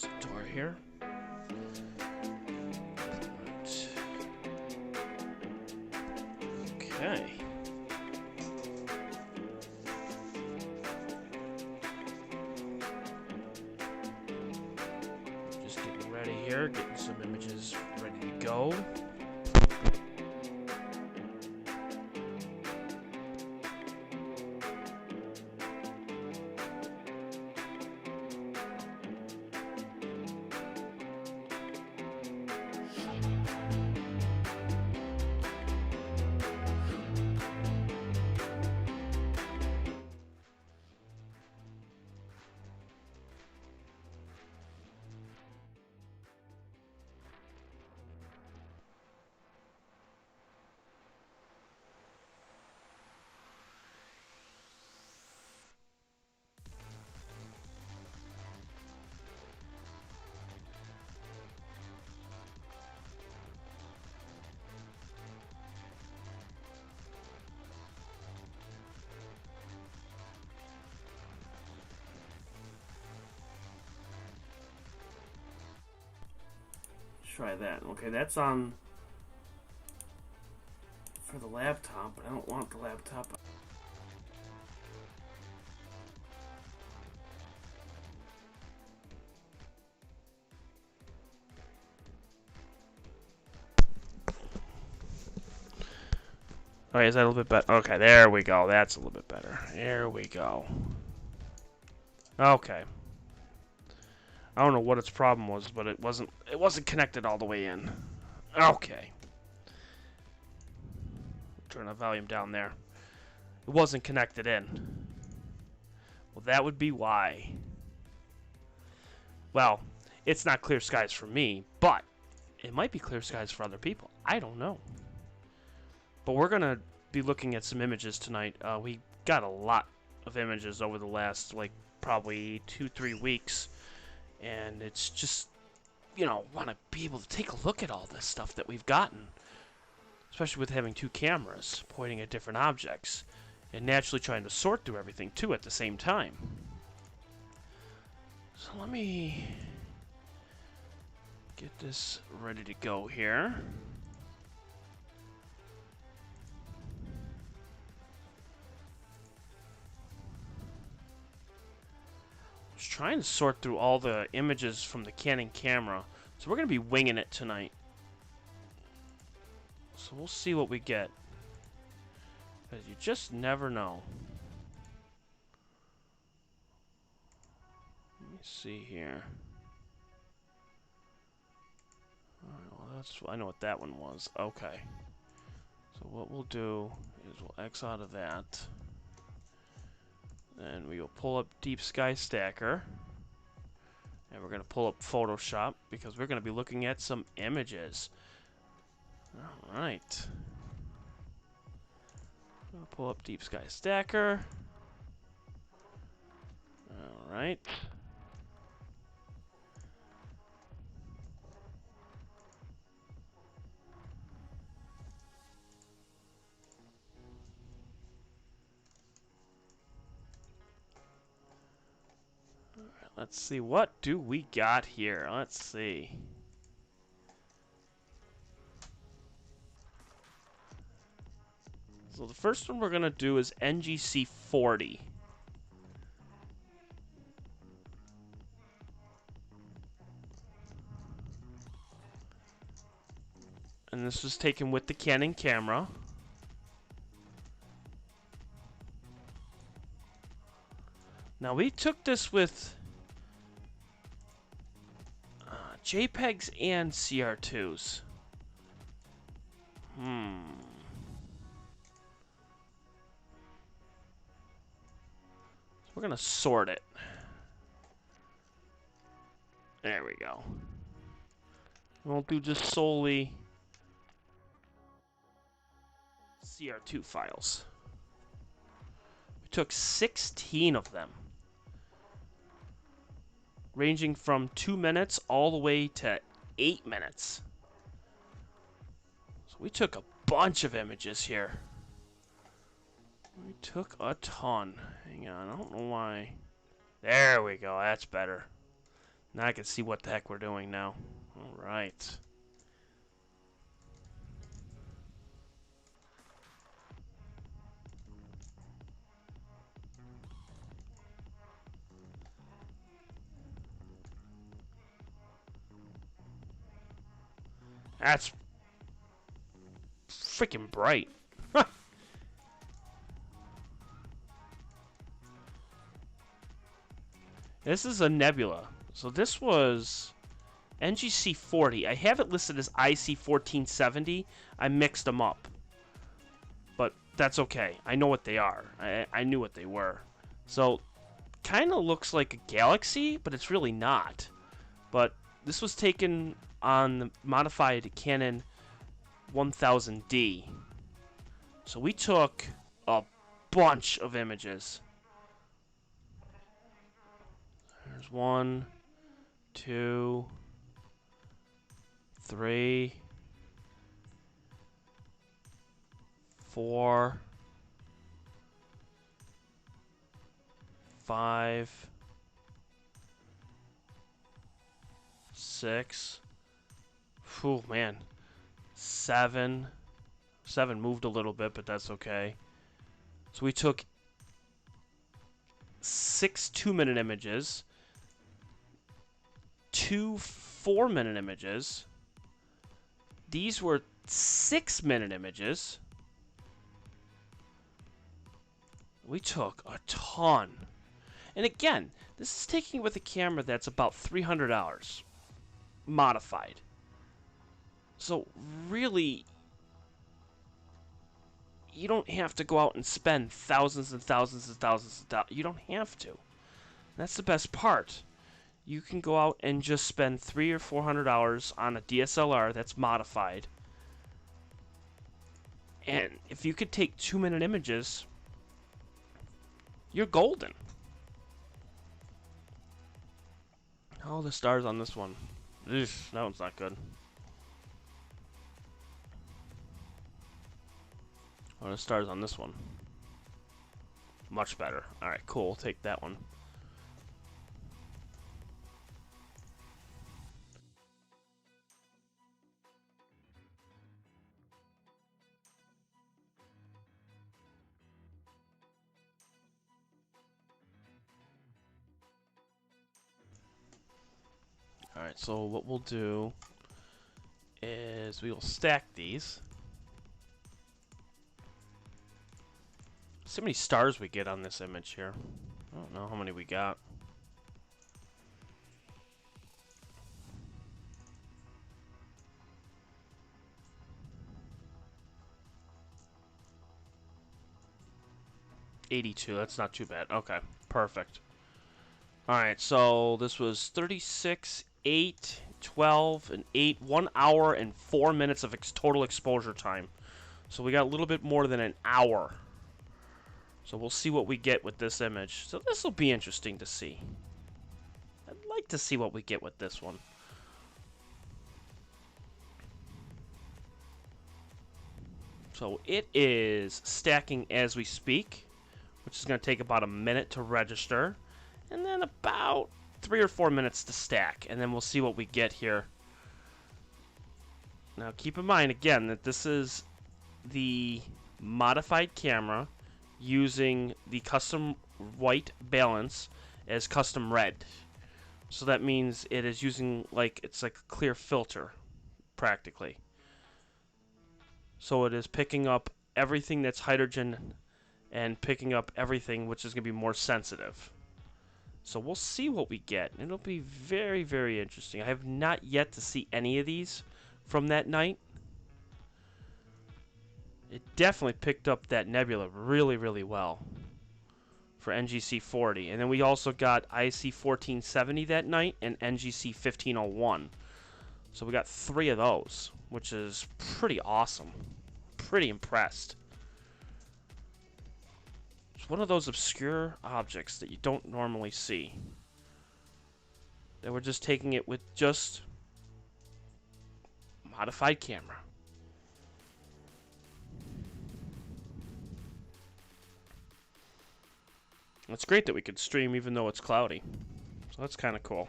Close the door here. Right. Okay. Just getting ready here, getting some images ready to go. Try that. Okay, that's on for the laptop, but I don't want the laptop. Alright, is that a little bit better? Okay, there we go. That's a little bit better. There we go. Okay. I don't know what its problem was, but it wasn't connected all the way in. Okay. Turn the volume down there. It wasn't connected in. Well, that would be why. Well, it's not clear skies for me, but it might be clear skies for other people. I don't know. But we're going to be looking at some images tonight. We got a lot of images over the last, like, probably 2-3 weeks. And it's just, you know, want to be able to take a look at all this stuff that we've gotten. Especially with having two cameras pointing at different objects. And naturally trying to sort through everything, too, at the same time. So let me get this ready to go here. Just trying to sort through all the images from the Canon camera. So we're going to be winging it tonight. So we'll see what we get. Because you just never know. Let me see here. Alright, well I know what that one was. Okay. So what we'll do is we'll X out of that. And we will pull up Deep Sky Stacker. And we're going to pull up Photoshop because we're going to be looking at some images. Alright. I'll pull up Deep Sky Stacker. Alright. Let's see, what do we got here? Let's see. So the first one we're going to do is NGC 40. And this was taken with the Canon camera. Now we took this with JPEGs and CR2s. So we're going to sort it. There we go. We won't do just solely CR2 files. We took 16 of them, ranging from 2 minutes all the way to 8 minutes. So we took a bunch of images here. We took a ton. Hang on, I don't know why. There we go, that's better. Now I can see what the heck we're doing now. All right. That's freaking bright. This is a nebula. So this was NGC 40. I have it listed as IC 1470. I mixed them up. But that's okay. I know what they are. I knew what they were. So, kind of looks like a galaxy, but it's really not. But this was taken on the modified Canon 1000D. So we took a bunch of images. There's 1, 2, 3, 4, 5, 6. Whew, man. 7. 7 moved a little bit, but that's okay. So we took 6 2-minute images, 2 4-minute images. These were 6-minute images. We took a ton. And again, this is taking with a camera that's about $300 modified. So really, you don't have to go out and spend thousands and thousands and thousands of dollars. You don't have to. That's the best part. You can go out and just spend $300 or $400 on a DSLR that's modified. And if you could take 2-minute images, you're golden. Oh, the stars on this one. Ugh, that one's not good. Oh, the stars on this one. Much better. Alright, cool. We'll take that one. Alright, so what we'll do is we will stack these. See how many stars we get on this image here. I don't know how many we got. $82, that's not too bad. Okay, perfect. Alright, so this was 36, 8, 12, and 8. 1 hour and 4 minutes of total exposure time. So we got a little bit more than an hour. So we'll see what we get with this image. So this will be interesting to see. I'd like to see what we get with this one. So it is stacking as we speak, which is going to take about a minute to register, and then about 3 or 4 minutes to stack, and then we'll see what we get here. Now keep in mind again that this is the modified camera using the custom white balance as custom red. So that means it is using it's like a clear filter practically. So it is picking up everything that's hydrogen and picking up everything which is going to be more sensitive. So we'll see what we get. It'll be very, very interesting. I have not yet to see any of these from that night. It definitely picked up that nebula really, really well for NGC 40. And then we also got IC 1470 that night and NGC 1501. So we got 3 of those, which is pretty awesome. Pretty impressed. It's one of those obscure objects that you don't normally see. They were just taking it with just modified camera. It's great that we could stream even though it's cloudy. So that's kind of cool.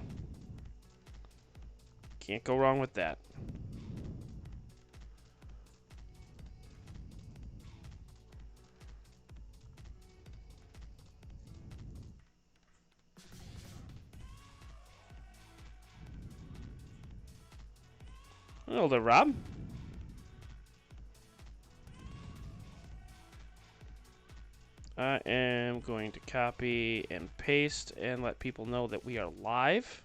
Can't go wrong with that. Hello there, Rob. I am going to copy and paste and let people know that we are live.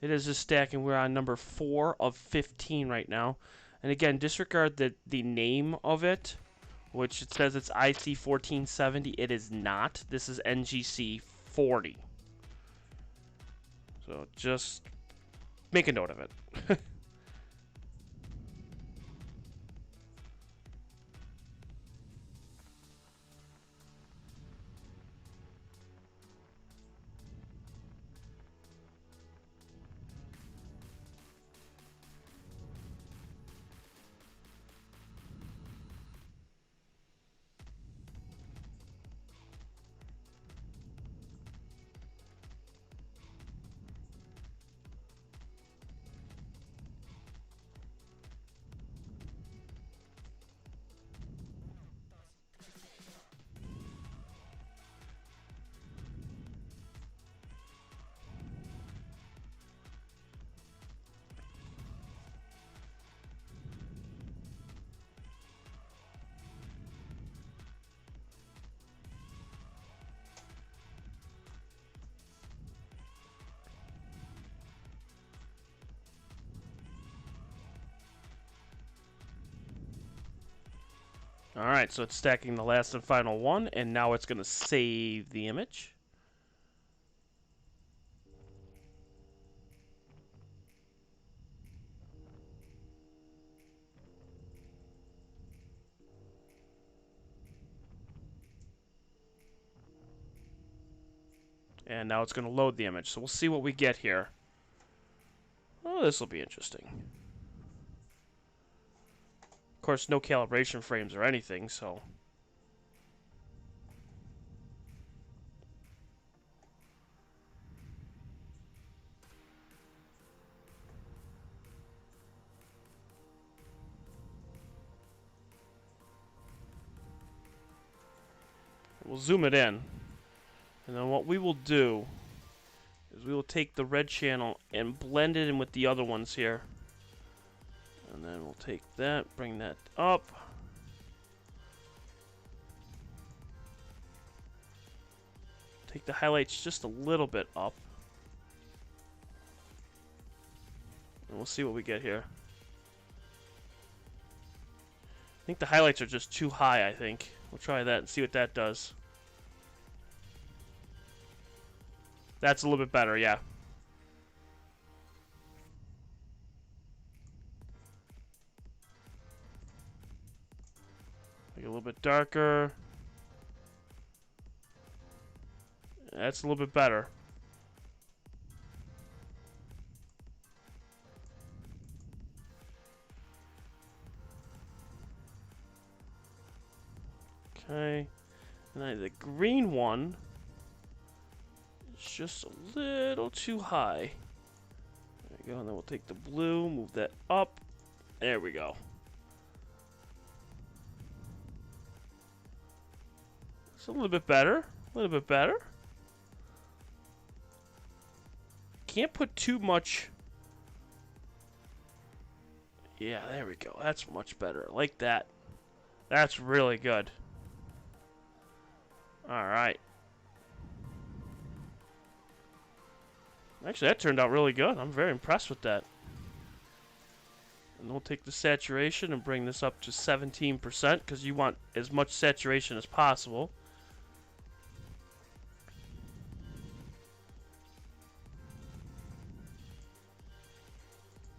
It is just stacking. We're on number 4 of 15 right now. And again, disregard the name of it, which it says it's IC 1470. It is not. This is NGC 40. So just make a note of it. Alright, so it's stacking the last and final one, and now it's going to save the image. And now it's going to load the image, so we'll see what we get here. Oh, this will be interesting. Of course, no calibration frames or anything, so... We'll zoom it in. And then what we will do is we will take the red channel and blend it in with the other ones here. And then we'll take that, bring that up. Take the highlights just a little bit up. And we'll see what we get here. I think the highlights are just too high, I think. We'll try that and see what that does. That's a little bit better, yeah. Make it a little bit darker. That's a little bit better. Okay. And then the green one is just a little too high. There we go. And then we'll take the blue, move that up. There we go. It's a little bit better. A little bit better. Can't put too much. Yeah, there we go. That's much better. I like that. That's really good. Alright. Actually, that turned out really good. I'm very impressed with that. And we'll take the saturation and bring this up to 17% because you want as much saturation as possible.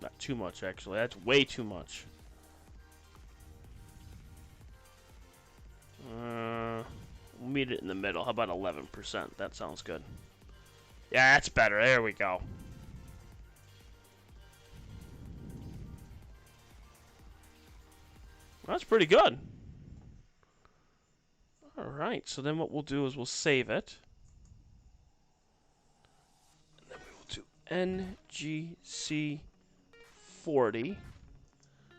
Not too much, actually. That's way too much. We'll meet it in the middle. How about 11%? That sounds good. Yeah, that's better. There we go. That's pretty good. Alright, so then what we'll do is we'll save it. And then we will do NGC40.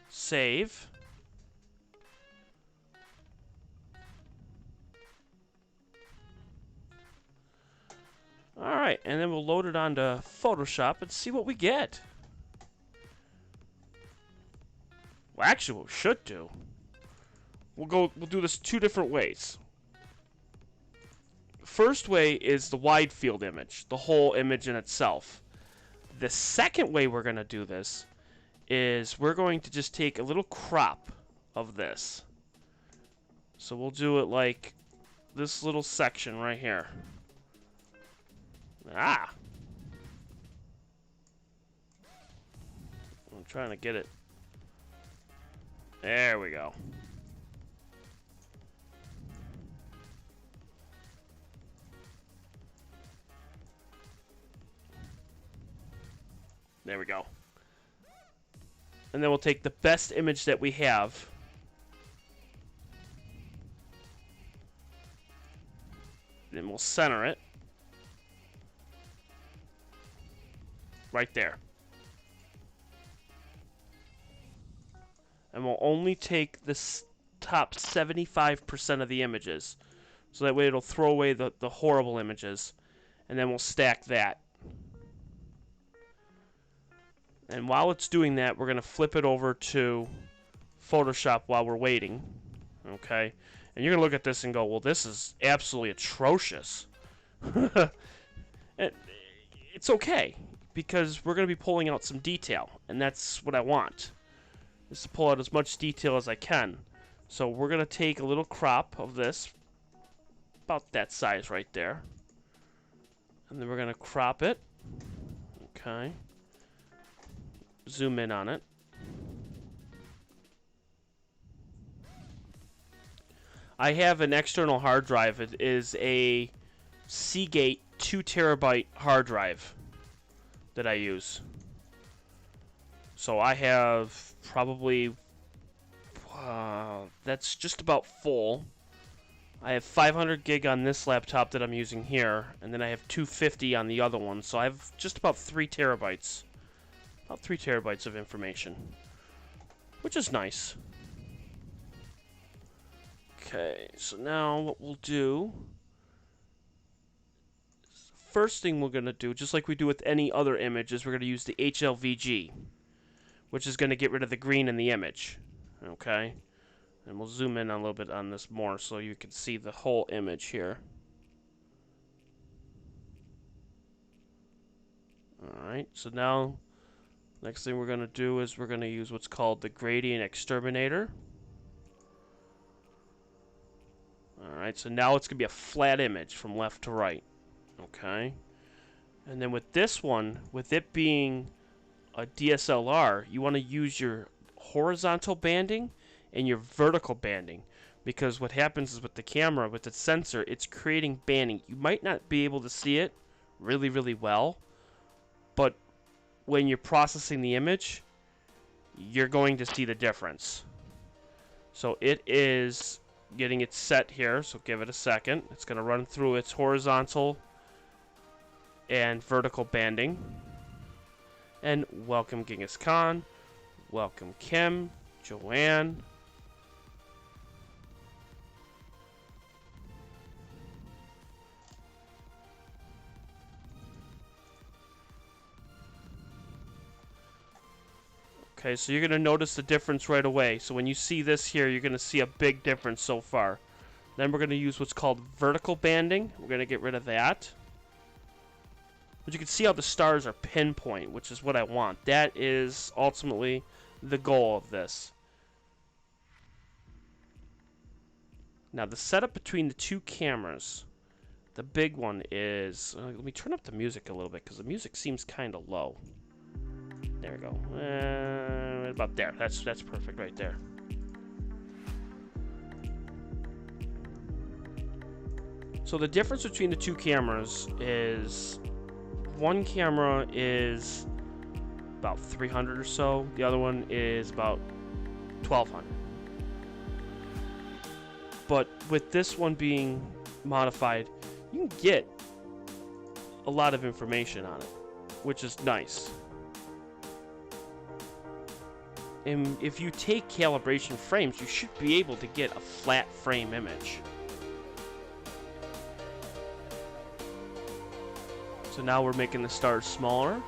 Save. Alright, and then we'll load it onto Photoshop and see what we get. Well, actually, what we should do, we'll do this two different ways. First way is the wide field image, the whole image in itself. The second way we're going to do this is we're going to just take a little crop of this. So we'll do it like this little section right here. Ah! I'm trying to get it. There we go. There we go. And then we'll take the best image that we have. Then we'll center it. Right there. And we'll only take the top 75% of the images. So that way it'll throw away the horrible images. And then we'll stack that. And while it's doing that, we're going to flip it over to Photoshop while we're waiting. Okay? And you're going to look at this and go, well, this is absolutely atrocious. It's okay, because we're going to be pulling out some detail. And that's what I want, is to pull out as much detail as I can. So we're going to take a little crop of this, about that size right there. And then we're going to crop it. Okay. Zoom in on it. I have an external hard drive. It is a Seagate 2 terabyte hard drive that I use. So I have probably that's just about full. I have 500 gig on this laptop that I'm using here, and then I have 250 on the other one. So I have just about 3 terabytes. About 3 terabytes of information, which is nice. Okay, so now what we'll do, first thing we're going to do, just like we do with any other image, is we're going to use the HLVG, which is going to get rid of the green in the image. Okay, and we'll zoom in a little bit on this more so you can see the whole image here. Alright, so now next thing we're going to do is we're going to use what's called the gradient exterminator. Alright, so now it's going to be a flat image from left to right. Okay. And then with this one, with it being a DSLR, you want to use your horizontal banding and your vertical banding. Because what happens is with the camera, with the sensor, it's creating banding. You might not be able to see it really, really well, but when you're processing the image, you're going to see the difference. So it is getting it set here, so give it a second. It's going to run through its horizontal and vertical banding. And welcome Genghis Khan, welcome Kim, Joanne. Okay, so you're going to notice the difference right away. So when you see this here, you're going to see a big difference so far. Then we're going to use what's called vertical banding. We're going to get rid of that. But you can see how the stars are pinpoint, which is what I want. That is ultimately the goal of this. Now, the setup between the two cameras, the big one is... let me turn up the music a little bit, because the music seems kind of low. There we go. About there. That's perfect right there. So the difference between the two cameras is one camera is about 300 or so. The other one is about 1200. But with this one being modified, you can get a lot of information on it, which is nice. And if you take calibration frames, you should be able to get a flat frame image. So now we're making the stars smaller.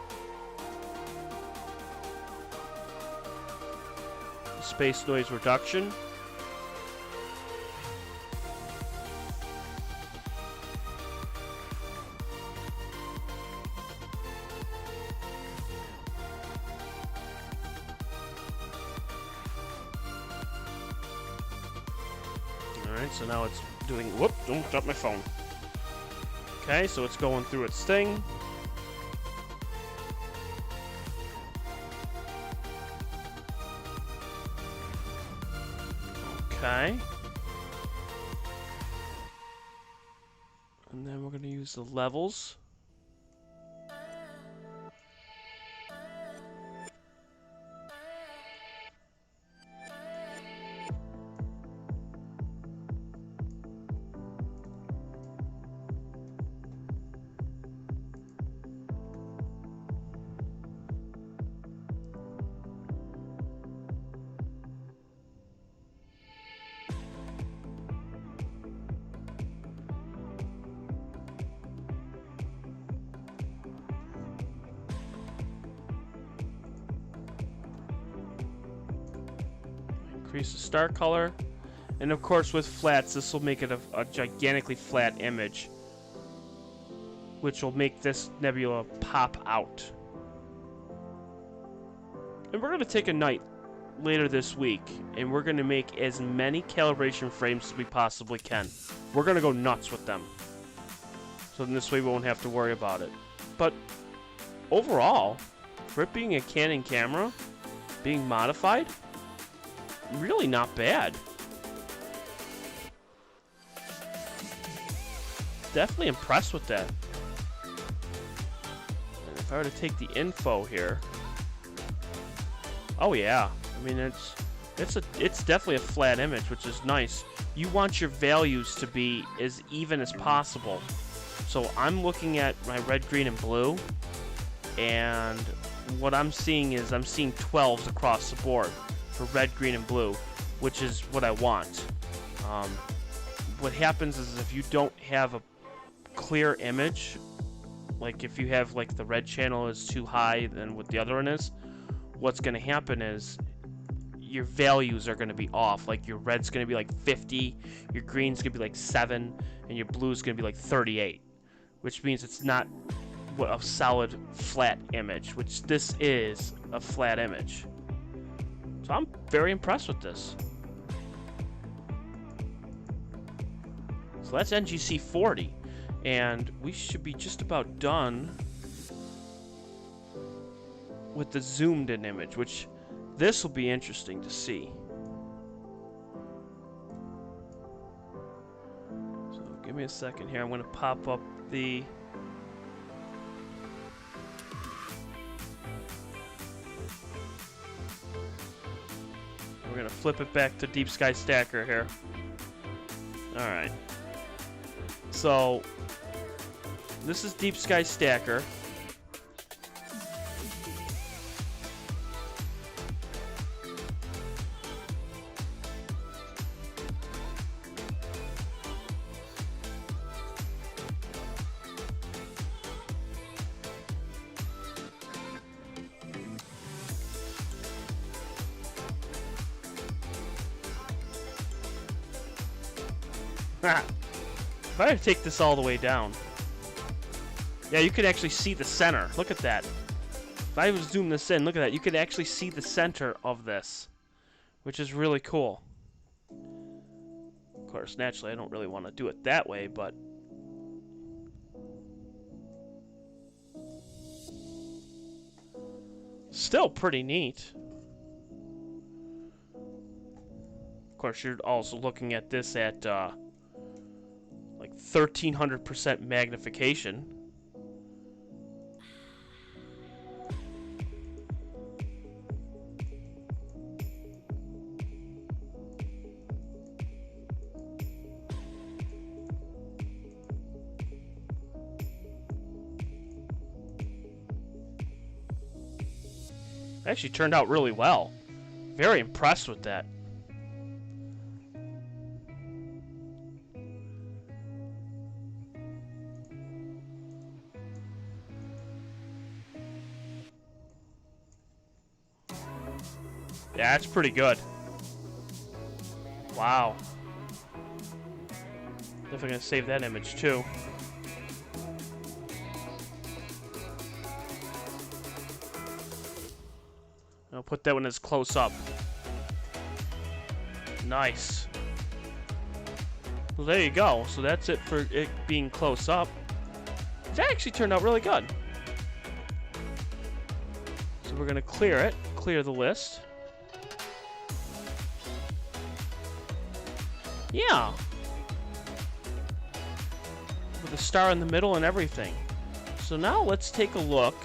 Space noise reduction. Alright, so now it's doing... Whoop! Don't drop my phone. Okay, so it's going through its thing. Okay. And then we're going to use the levels. Increase the star color, and of course with flats this will make it a gigantically flat image, which will make this nebula pop out. And we're going to take a night later this week and we're going to make as many calibration frames as we possibly can. We're going to go nuts with them, so then this way we won't have to worry about it. But overall, for it being a Canon camera being modified, really not bad. Definitely impressed with that. And if I were to take the info here, oh yeah, I mean it's definitely a flat image, which is nice. You want your values to be as even as possible. So I'm looking at my red, green, and blue, and what I'm seeing is I'm seeing 12s across the board for red, green, and blue, which is what I want. What happens is if you don't have a clear image, like if you have like the red channel is too high than what the other one is, what's going to happen is your values are going to be off. Like your red's going to be like 50, your green's going to be like 7, and your blue's going to be like 38, which means it's not a solid flat image, which this is a flat image. So I'm very impressed with this. So that's NGC 40, and we should be just about done with the zoomed in image, which this will be interesting to see. So give me a second here. I'm going to pop up the... We're going to flip it back to Deep Sky Stacker here. Alright. So, this is Deep Sky Stacker. If I were to take this all the way down, yeah, you could actually see the center. Look at that. If I was zoom this in, look at that. You could actually see the center of this, which is really cool. Of course, naturally, I don't really want to do it that way, but still pretty neat. Of course, you're also looking at this at like 1300% magnification. Actually turned out really well. Very impressed with that. Yeah, that's pretty good. Wow. Definitely gonna save that image too. I'll put that one as close up. Nice. Well, there you go. So that's it for it being close up. That actually turned out really good. So we're gonna clear it. Clear the list. Yeah. With a star in the middle and everything. So now let's take a look.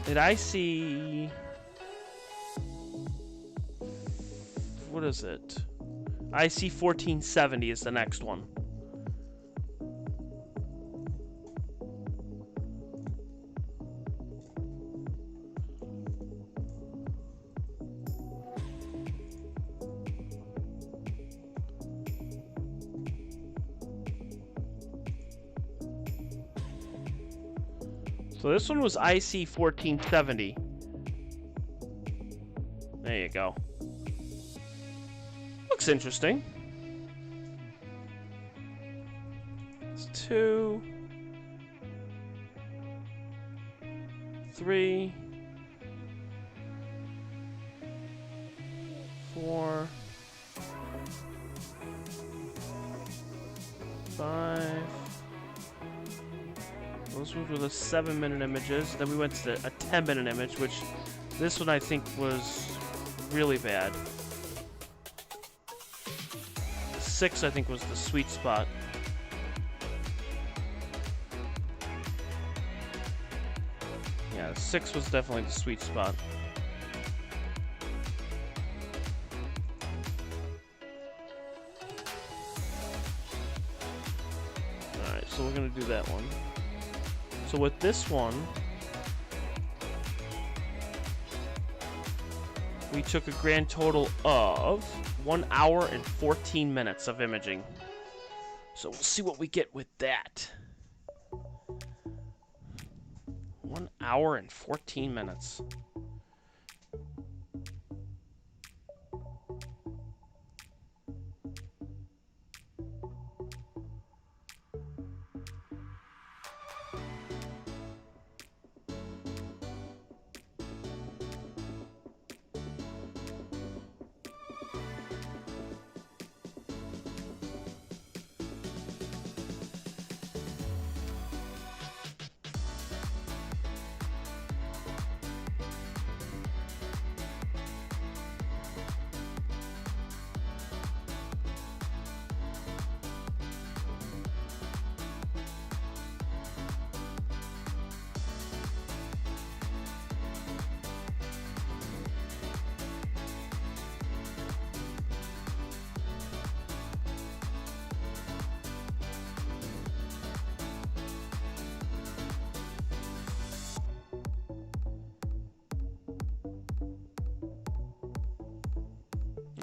Did I see... What is it? IC 1470 is the next one. So this one was IC 1470. There you go. Looks interesting. It's 2, 3, 4, 5. Those ones were the 7-minute images. Then we went to a 10-minute image, which this one I think was really bad. 6 I think was the sweet spot. Yeah, 6 was definitely the sweet spot. Alright, so we're gonna do that one. So with this one, we took a grand total of 1 hour and 14 minutes of imaging. So we'll see what we get with that. 1 hour and 14 minutes.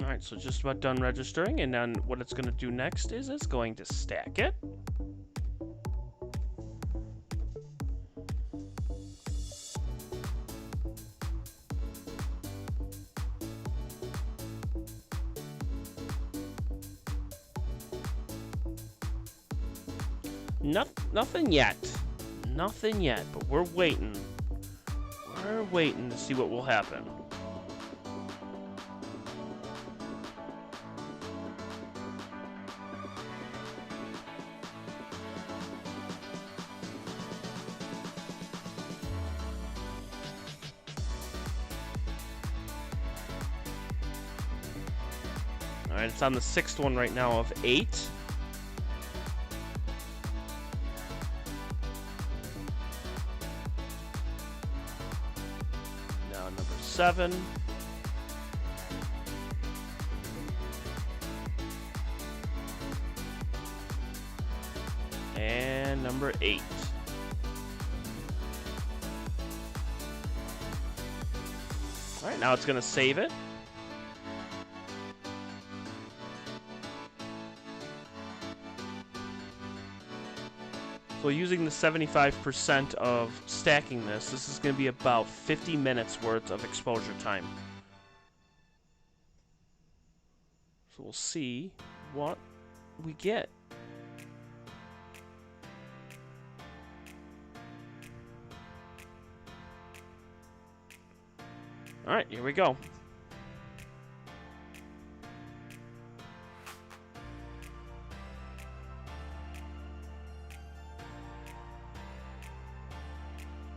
Alright, so just about done registering, and then what it's going to do next is it's going to stack it. Nothing yet. Nothing yet, but we're waiting. We're waiting to see what will happen. Alright, it's on the 6th one right now of 8. Now number 7. And number 8. Alright, now it's going to save it. So using the 75% of stacking this is going to be about 50 minutes worth of exposure time. So we'll see what we get. Alright, here we go.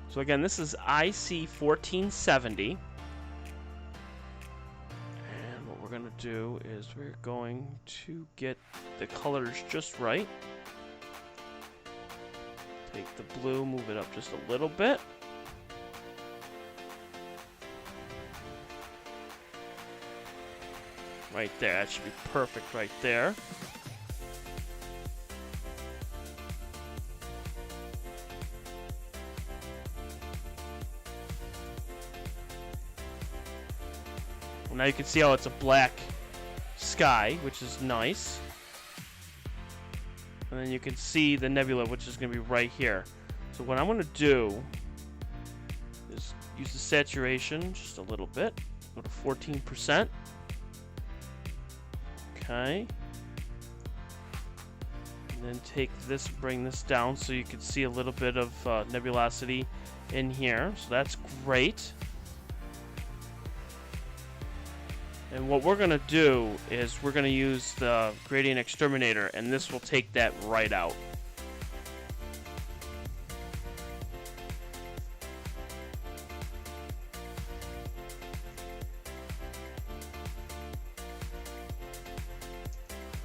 So again, this is IC 1470. And what we're going to do is we're going to get the colors just right. Take the blue, move it up just a little bit. Right there, that should be perfect right there. Now you can see how it's a black sky, which is nice. And then you can see the nebula, which is going to be right here. So what I'm going to do is use the saturation just a little bit. Go to 14%. Okay. And then take this, bring this down so you can see a little bit of nebulosity in here. So that's great. And what we're going to do is we're going to use the gradient exterminator, and this will take that right out.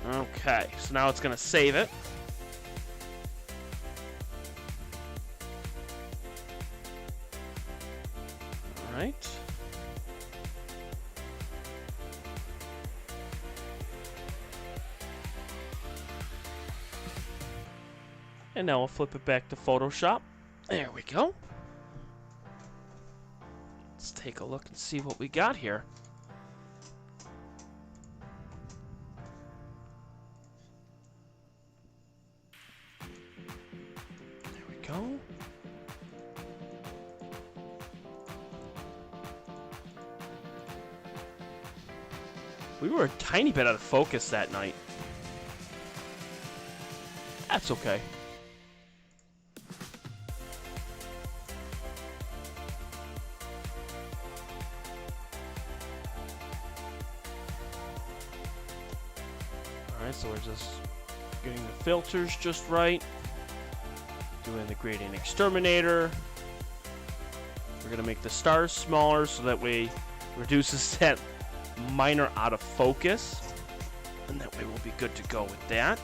Okay, so now it's going to save it. All right. And now we'll flip it back to Photoshop. There we go. Let's take a look and see what we got here. There we go. We were a tiny bit out of focus that night. That's okay. Alright, so we're just getting the filters just right. Doing the gradient exterminator. We're going to make the stars smaller so that way it reduces that minor out of focus. And that way we'll be good to go with that.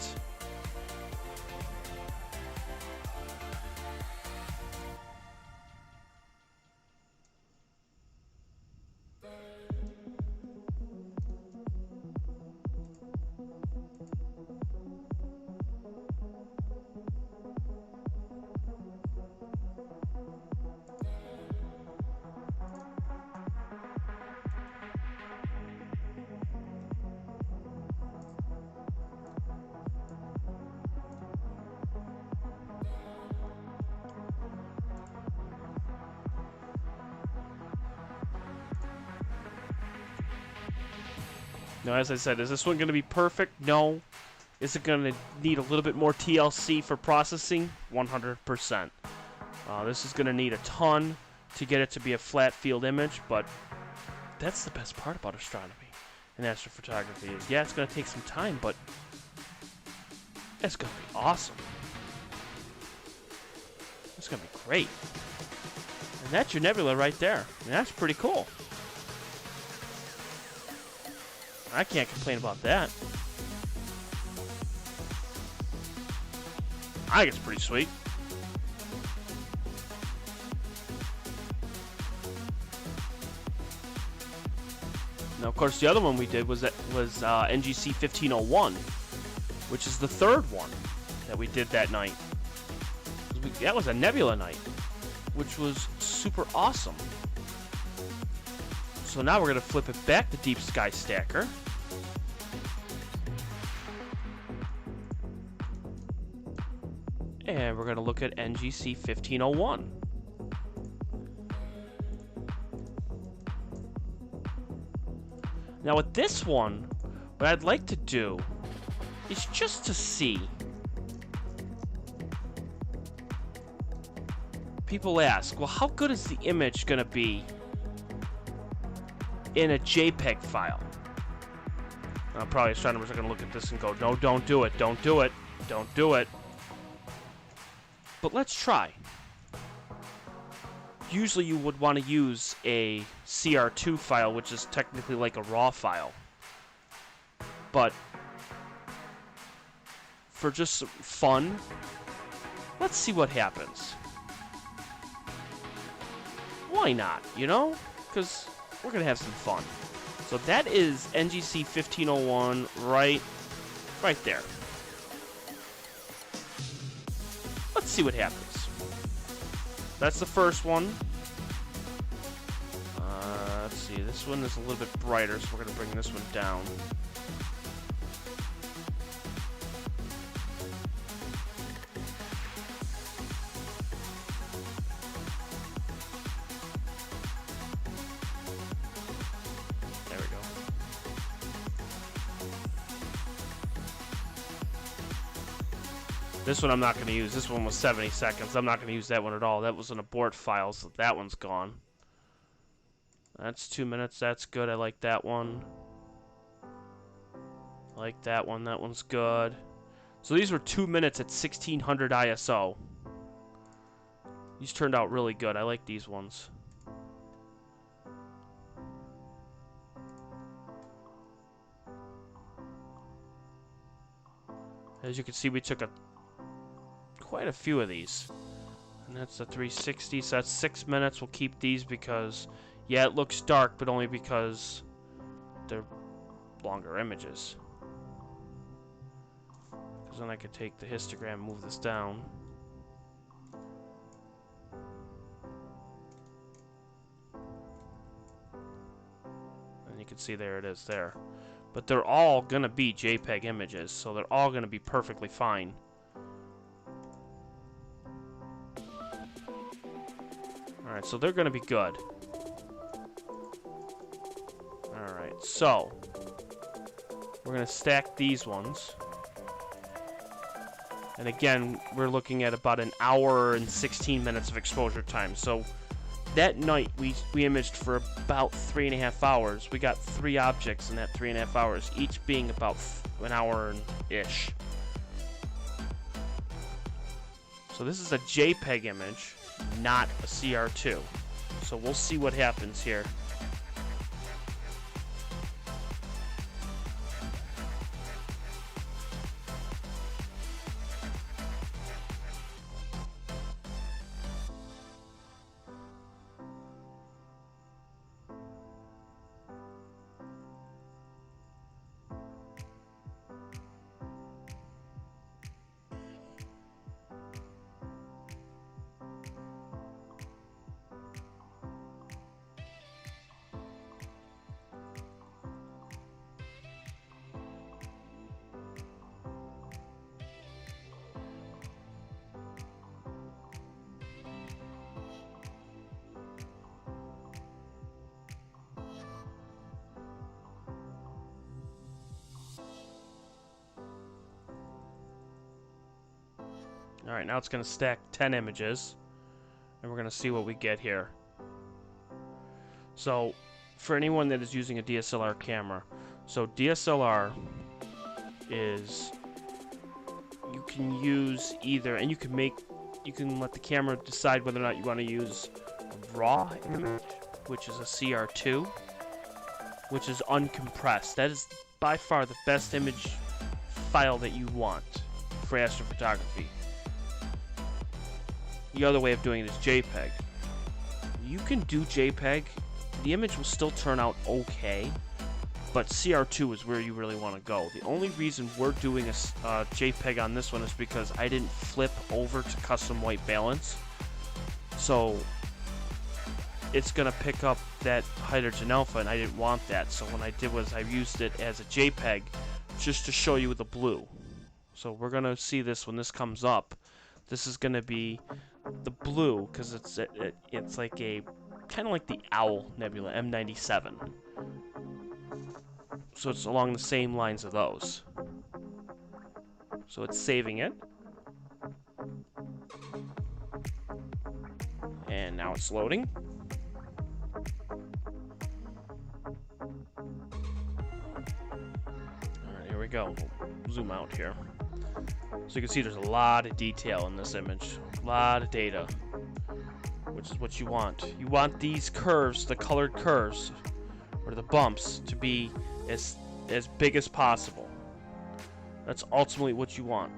Now, as I said, is this one going to be perfect? No. Is it going to need a little bit more TLC for processing? 100%. This is going to need a ton to get it to be a flat field image, but that's the best part about astronomy and astrophotography is, yeah, it's going to take some time, but it's going to be awesome. It's going to be great. And that's your nebula right there. And that's pretty cool. I can't complain about that. I think it's pretty sweet. Now, of course, the other one we did was NGC 1501, which is the third one that we did that night. That was a nebula night, which was super awesome. So now we're going to flip it back to Deep Sky Stacker. And we're going to look at NGC 1501. Now with this one, what I'd like to do is just to see. People ask, well, how good is the image going to be in a JPEG file? Probably astronomers are going to look at this and go, no, don't do it, don't do it, don't do it. But let's try. Usually you would want to use a CR2 file, which is technically like a RAW file. But for just fun, let's see what happens. Why not, you know? Because we're going to have some fun. So that is NGC 1501 right there. Let's see what happens. That's the first one. Let's see. This one is a little bit brighter, so we're going to bring this one down. There we go. This one I'm not going to use. This one was 70 seconds. I'm not going to use that one at all. That was an abort file, so that one's gone. That's 2 minutes. That's good. I like that one. I like that one. That one's good. So these were 2 minutes at 1600 ISO. These turned out really good. I like these ones. As you can see, we took quite a few of these. And that's the 360, so that's 6 minutes. We'll keep these because, yeah, it looks dark, but only because they're longer images. Because then I could take the histogram, move this down. And you can see there it is there. But they're all going to be JPEG images, so they're all going to be perfectly fine. Alright, so they're going to be good. Alright, so we're going to stack these ones. And again, we're looking at about an hour and 16 minutes of exposure time. So that night, we imaged for about 3.5 hours. We got 3 objects in that 3.5 hours, each being about an hour-ish. So this is a JPEG image, not a CR2. So we'll see what happens here. Alright, now it's going to stack 10 images, and we're going to see what we get here. So, for anyone that is using a DSLR camera, so DSLR is, you can use either, and you can let the camera decide whether or not you want to use a raw image, which is a CR2, which is uncompressed. That is by far the best image file that you want for astrophotography. The other way of doing it is JPEG. You can do JPEG. The image will still turn out okay, but CR2 is where you really want to go. The only reason we're doing a JPEG on this one is because I didn't flip over to custom white balance. So it's gonna pick up that hydrogen alpha, and I didn't want that. So what I did was I used it as a JPEG just to show you the blue. So we're gonna see this when this comes up. This is gonna be the blue because it's like a kind of like the Owl Nebula M97. So it's along the same lines of those. So it's saving it. And now it's loading. Alright, here we go. We'll zoom out here. So you can see there's a lot of detail in this image. A lot of data. Which is what you want. You want these curves, the colored curves, or the bumps, to be as big as possible. That's ultimately what you want.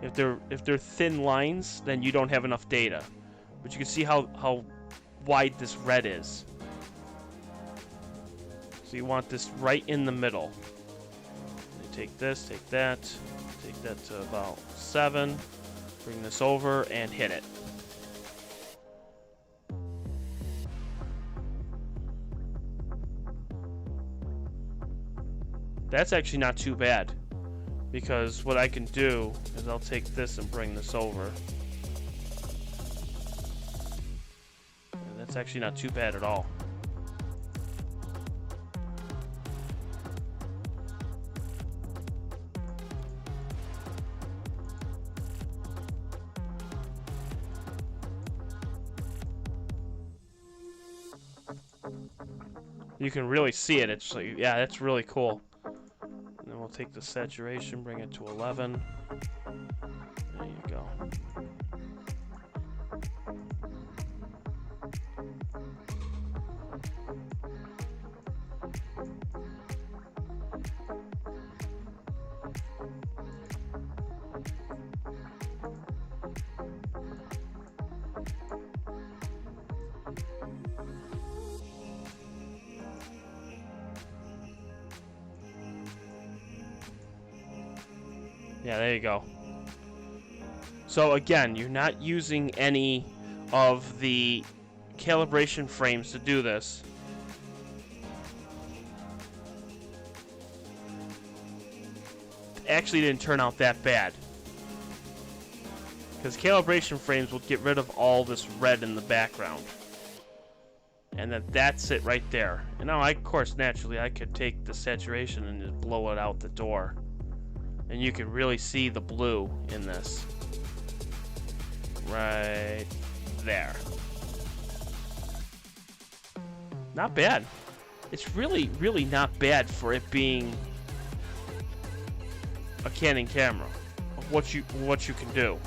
If they're thin lines, then you don't have enough data. But you can see how wide this red is. So you want this right in the middle. You take this, take that to about 7, bring this over and hit it. That's actually not too bad, because what I can do is I'll take this and bring this over. And that's actually not too bad at all. You can really see it. It's like, yeah, that's really cool. And then we'll take the saturation, bring it to 11. There you go. Yeah, there you go. So again, you're not using any of the calibration frames to do this. Actually didn't turn out that bad, because calibration frames will get rid of all this red in the background. And that's it right there. And now, of course, naturally, I could take the saturation and just blow it out the door. And you can really see the blue in this. Right there. Not bad. It's really, really not bad for it being a Canon camera. Of what you can do.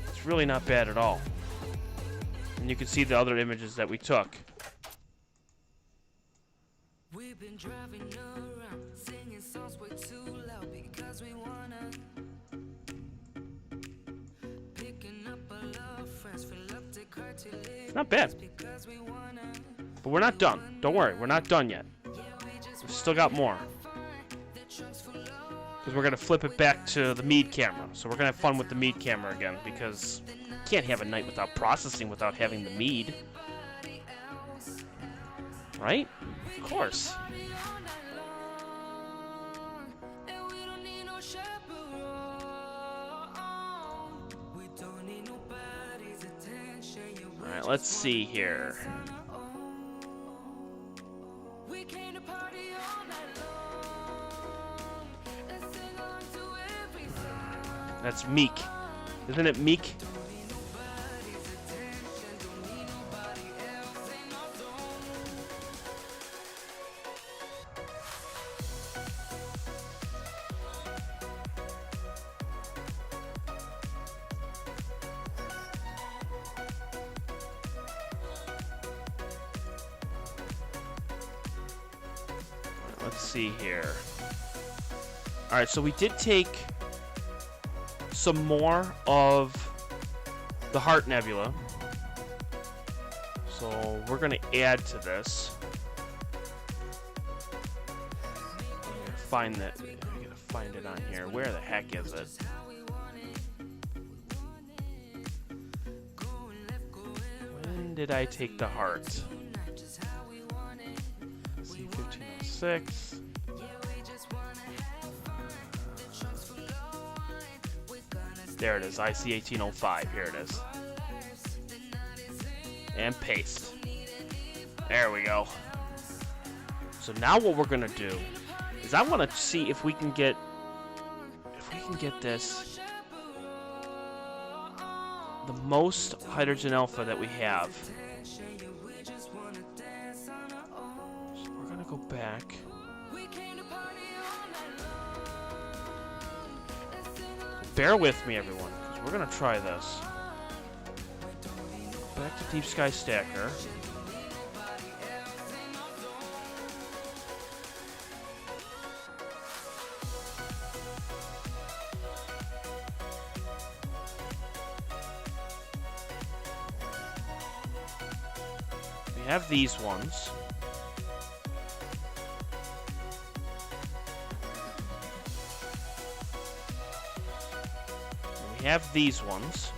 It's really not bad at all. And you can see the other images that we took. We've been driving around, singing songs way too loud because we wanna. Picking up our love friends, fill up the car to live. It's not bad. But we're not done. Don't worry, we're not done yet. We've still got more. Because we're going to flip it back to the Meade camera. So we're going to have fun with the Meade camera again, because you can't have a night without processing without having the Meade. Right? Of course. Alright, let's see here. That's Meek. Isn't it Meek? Let's see here. Alright, so we did take some more of the Heart Nebula. So we're going to add to this. I'm going to find that. I'm going to find it on here. Where the heck is it? did I take the heart? C1506. There it is, IC1805. Here it is. And paste. There we go. So now what we're gonna do is I want to see if we can get this the most hydrogen alpha that we have. So we're gonna go back. Bear with me, everyone, because we're gonna try this. Back to Deep Sky Stacker. We have these ones. And we have these ones.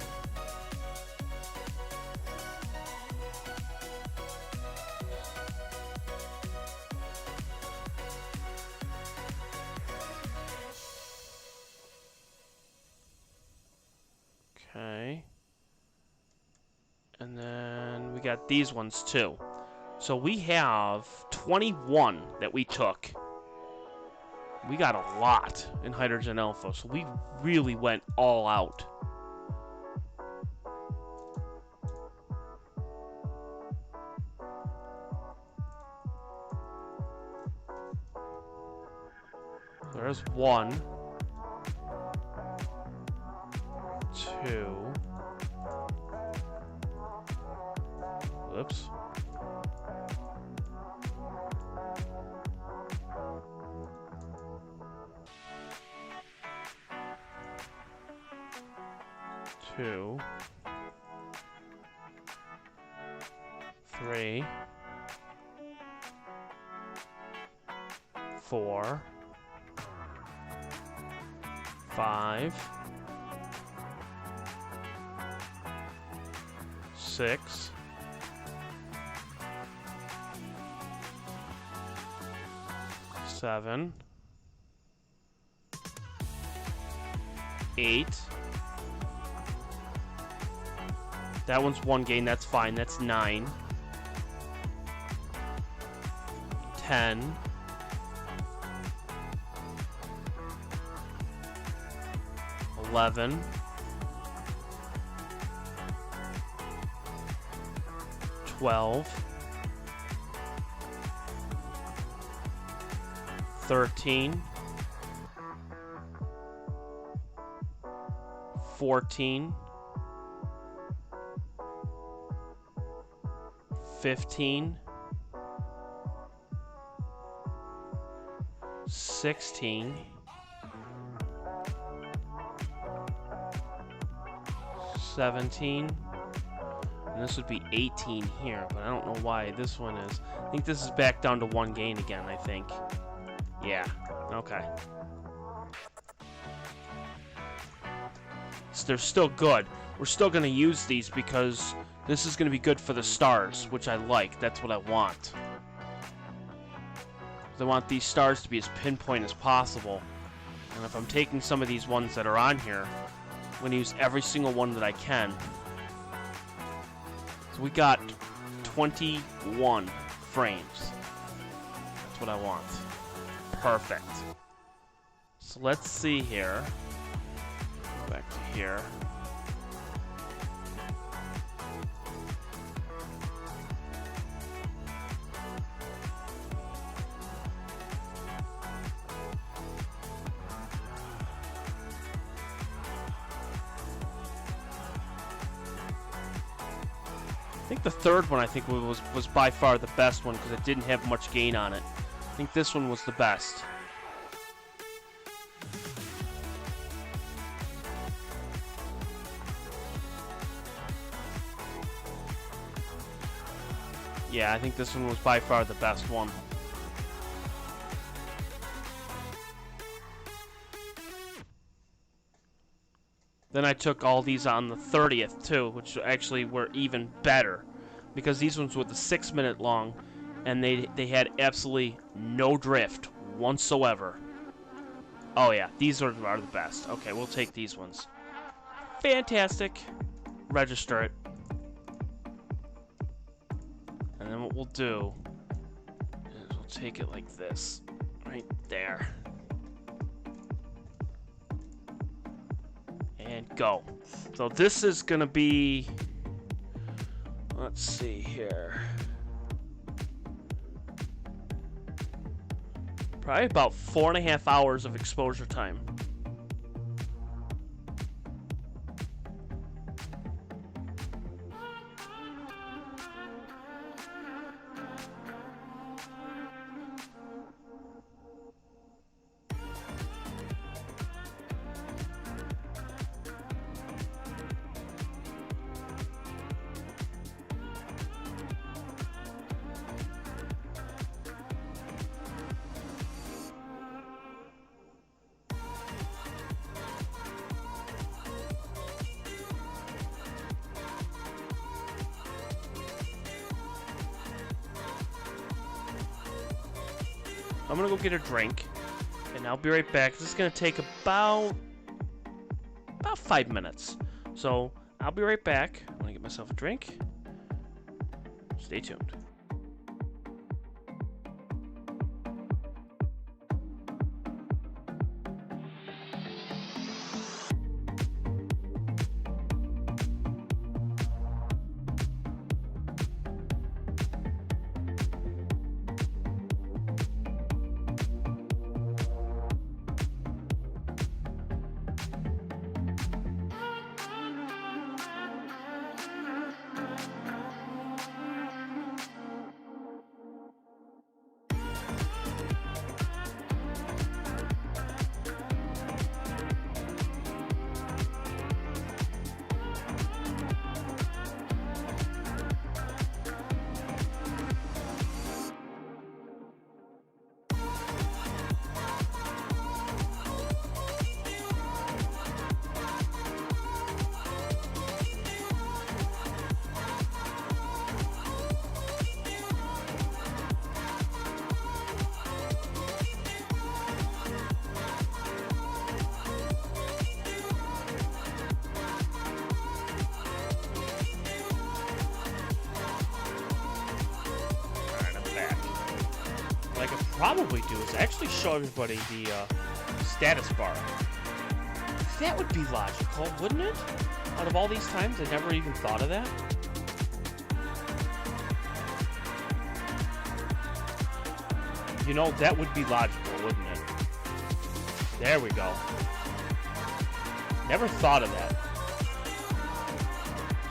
Okay. And then we got these ones too. So we have 21 that we took. We got a lot in hydrogen alpha, so we really went all out. There's 1, 2. Whoops. 2, 3, 4, 5, 6, 7, 8. That one's 1 gain, that's fine, that's 9. 10. 11. 12. 13. 14. 15, 16, 17, and this would be 18 here, but I don't know why this one is. I think this is back down to 1 gain again, I think. Yeah, okay. So they're still good. We're still going to use these because this is going to be good for the stars, which I like. That's what I want. I want these stars to be as pinpoint as possible. And if I'm taking some of these ones that are on here, I'm going to use every single one that I can. So we got 21 frames. That's what I want. Perfect. So let's see here. Go back to here. I think the third one was by far the best one because it didn't have much gain on it. I think this one was the best. Yeah, I think this one was by far the best one. Then I took all these on the 30th too, which actually were even better. because these ones were the 6-minute long, and they had absolutely no drift whatsoever. Oh yeah, these are the best. Okay, we'll take these ones. Fantastic. Register it. And then what we'll do is we'll take it like this. Right there. And go. So this is going to be... Let's see here. Probably about 4.5 hours of exposure time. I'm gonna go get a drink, and I'll be right back. This is gonna take about 5 minutes. So I'll be right back. I'm gonna get myself a drink. Stay tuned. What I could probably do is actually show everybody the status bar. That would be logical, wouldn't it? Out of all these times, I never even thought of that. You know, that would be logical, wouldn't it? There we go. Never thought of that.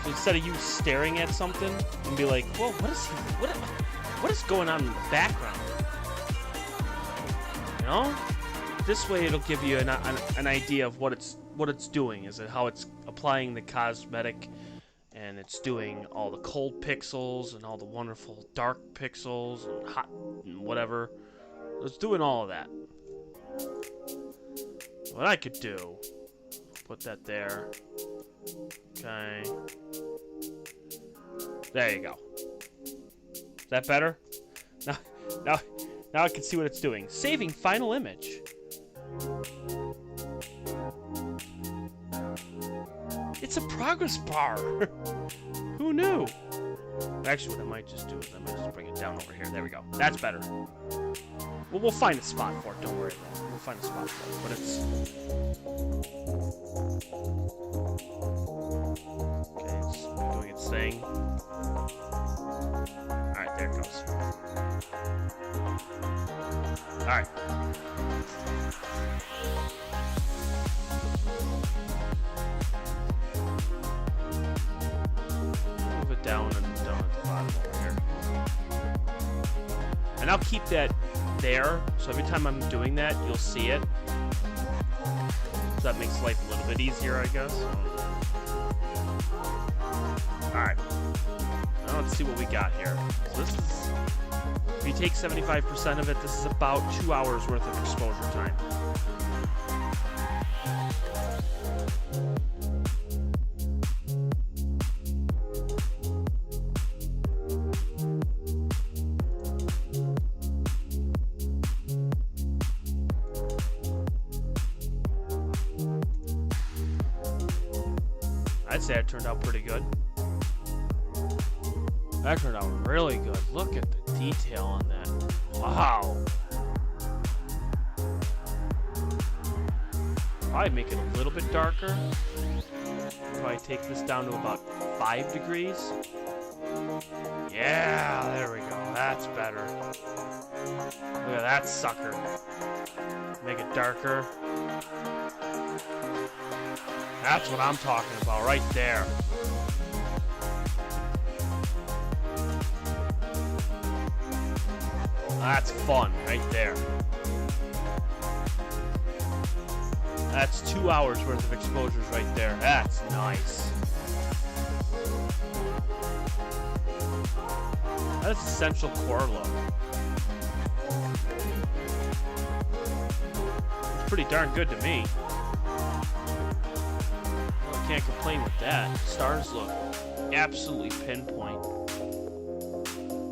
So instead of you staring at something and be like, "Whoa, what is going on in the background?" You know, this way it'll give you an idea of what it's doing. Is it how it's applying the cosmetic, and it's doing all the cold pixels and all the wonderful dark pixels and hot and whatever. It's doing all of that. What I could do, put that there. Okay. There you go. Is that better? Now I can see what it's doing. Saving final image. It's a progress bar. Who knew? Actually, what I might just do is I might just bring it down over here. There we go. That's better. Well, we'll find a spot for it. Don't worry about it. We'll find a spot for it. But it's... Okay, it's doing its thing. Alright, there it goes. Alright. Move it down and down at the bottom over here. And I'll keep that there, so every time I'm doing that, you'll see it. So that makes life a little bit easier, I guess. Alright. Now let's see what we got here. So this is... If you take 75% of it, this is about 2 hours worth of exposure time. I'd say it turned out pretty good. That turned out really good. Look at the detail on that. Wow. Probably make it a little bit darker. Probably take this down to about 5 degrees. Yeah, there we go. That's better. Look at that sucker. Make it darker. That's what I'm talking about right there. That's fun right there. That's 2 hours worth of exposures right there. That's nice. That's essential core look. It's pretty darn good to me. Well, I can't complain with that. Stars look absolutely pinpoint.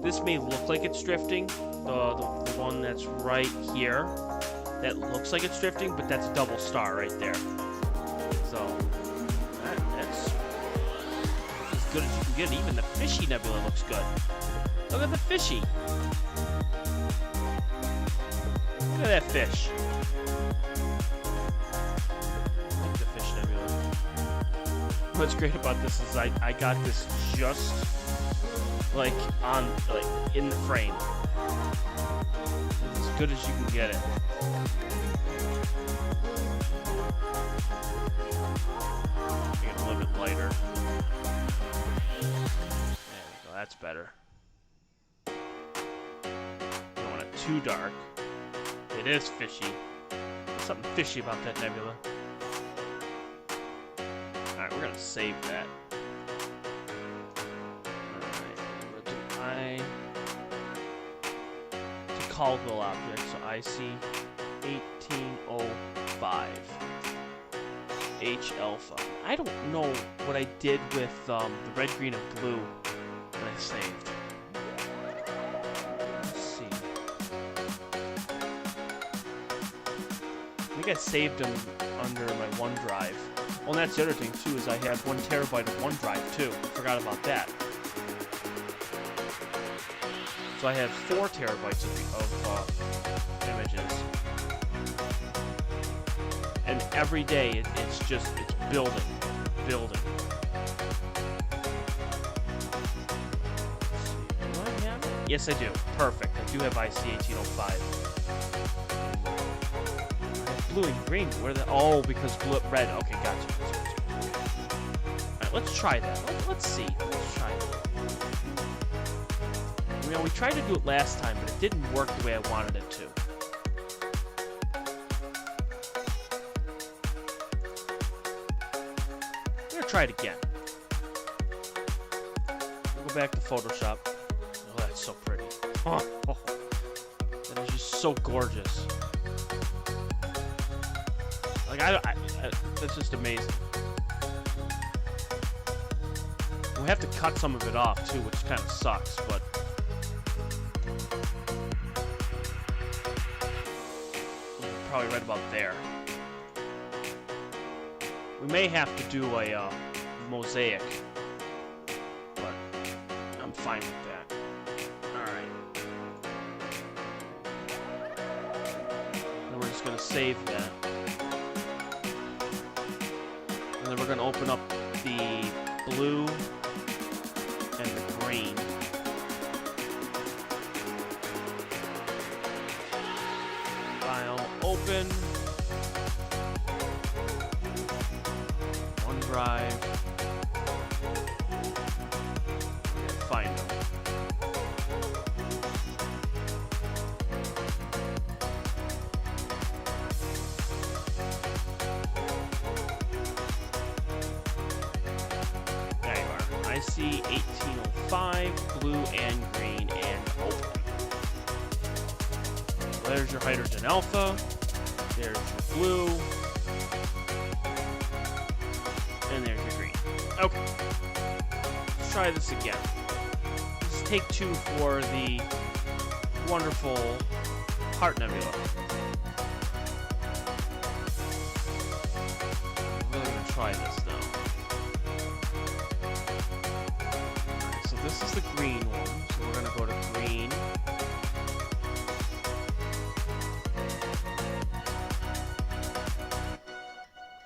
This may look like it's drifting. The one that's right here, that looks like it's drifting, but that's a double star right there. So that's as good as you can get. Even the fishy nebula looks good. Look at the fishy. Look at that fish. Look at the fish nebula. What's great about this is I got this just like in the frame. As good as you can get it. Make it a little bit lighter. There we go, that's better. Don't want it too dark. It is fishy. There's something fishy about that nebula. Alright, we're gonna save that. Alright, we'll do I. It's a Caldwell object, so IC 1805 H alpha. I don't know what I did with the red, green, and blue that I saved. Let's see. I think I saved them under my OneDrive. Well, and that's the other thing too, is I have 1 terabyte of OneDrive too. I forgot about that. So I have 4 terabytes of images. And every day it's building. Let's see, do I have it? Yes, I do. Perfect. I do have IC 1805. Blue and green. Where the? Oh, because blue, red. Okay, gotcha. Alright, let's try that. Let's see. Let's try that. You know, we tried to do it last time, but it didn't work the way I wanted it to. I'm gonna try it again. We'll go back to Photoshop. Oh, that's so pretty. Oh, that is just so gorgeous. Like, that's just amazing. We have to cut some of it off, too, which kind of sucks, but... we're probably right about there. We may have to do a mosaic, but I'm fine with that. Alright. And we're just going to save that. And then we're going to open up the blue and the green. File open. OneDrive. Find them. There you are. IC 1805, blue and green, and open. Well, there's your hydrogen alpha. There's your blue. And there's your green. Okay. Let's try this again. Let's take 2 for the wonderful Heart Nebula. I'm really going to try this now. this is the green one. So we're gonna go to green.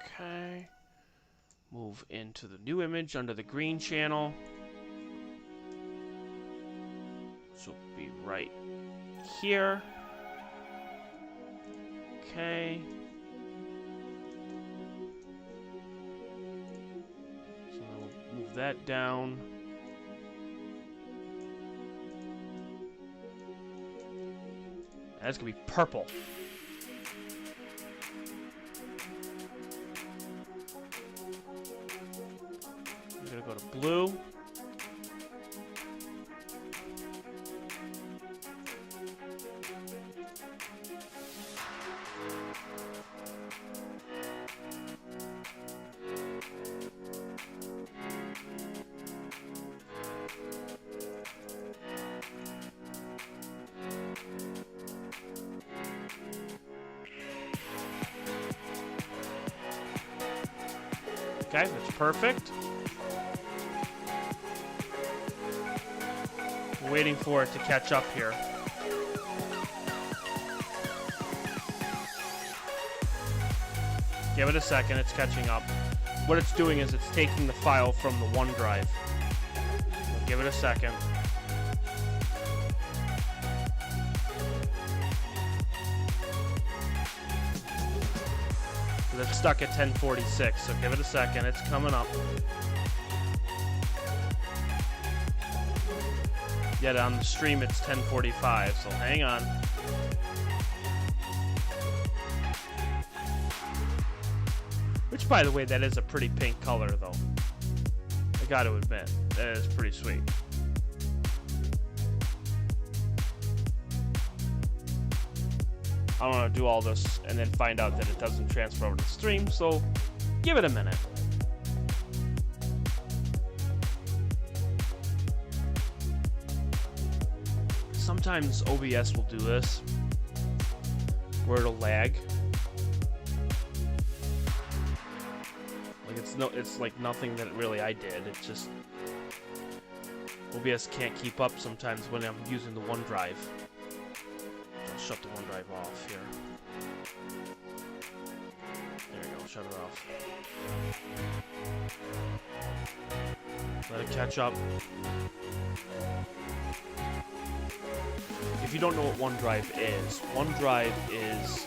Okay. Move into the new image under the green channel. So it'll be right here. Okay. So we'll move that down. That's gonna be purple. I'm gonna go to blue. Okay, that's perfect. We're waiting for it to catch up here. Give it a second, it's catching up. What it's doing is it's taking the file from the OneDrive. So give it a second. It's stuck at 1046, so give it a second. It's coming up. Yet on the stream, it's 1045, so hang on. Which, by the way, that is a pretty pink color, though. I gotta admit, that is pretty sweet. I don't want to do all this and then find out that it doesn't transfer over to the stream, so give it a minute. Sometimes OBS will do this, where it'll lag. Like it's like nothing that really I did. It's just OBS can't keep up sometimes when I'm using the OneDrive. Shut the OneDrive off here. There we go, shut it off. Let it catch up. If you don't know what OneDrive is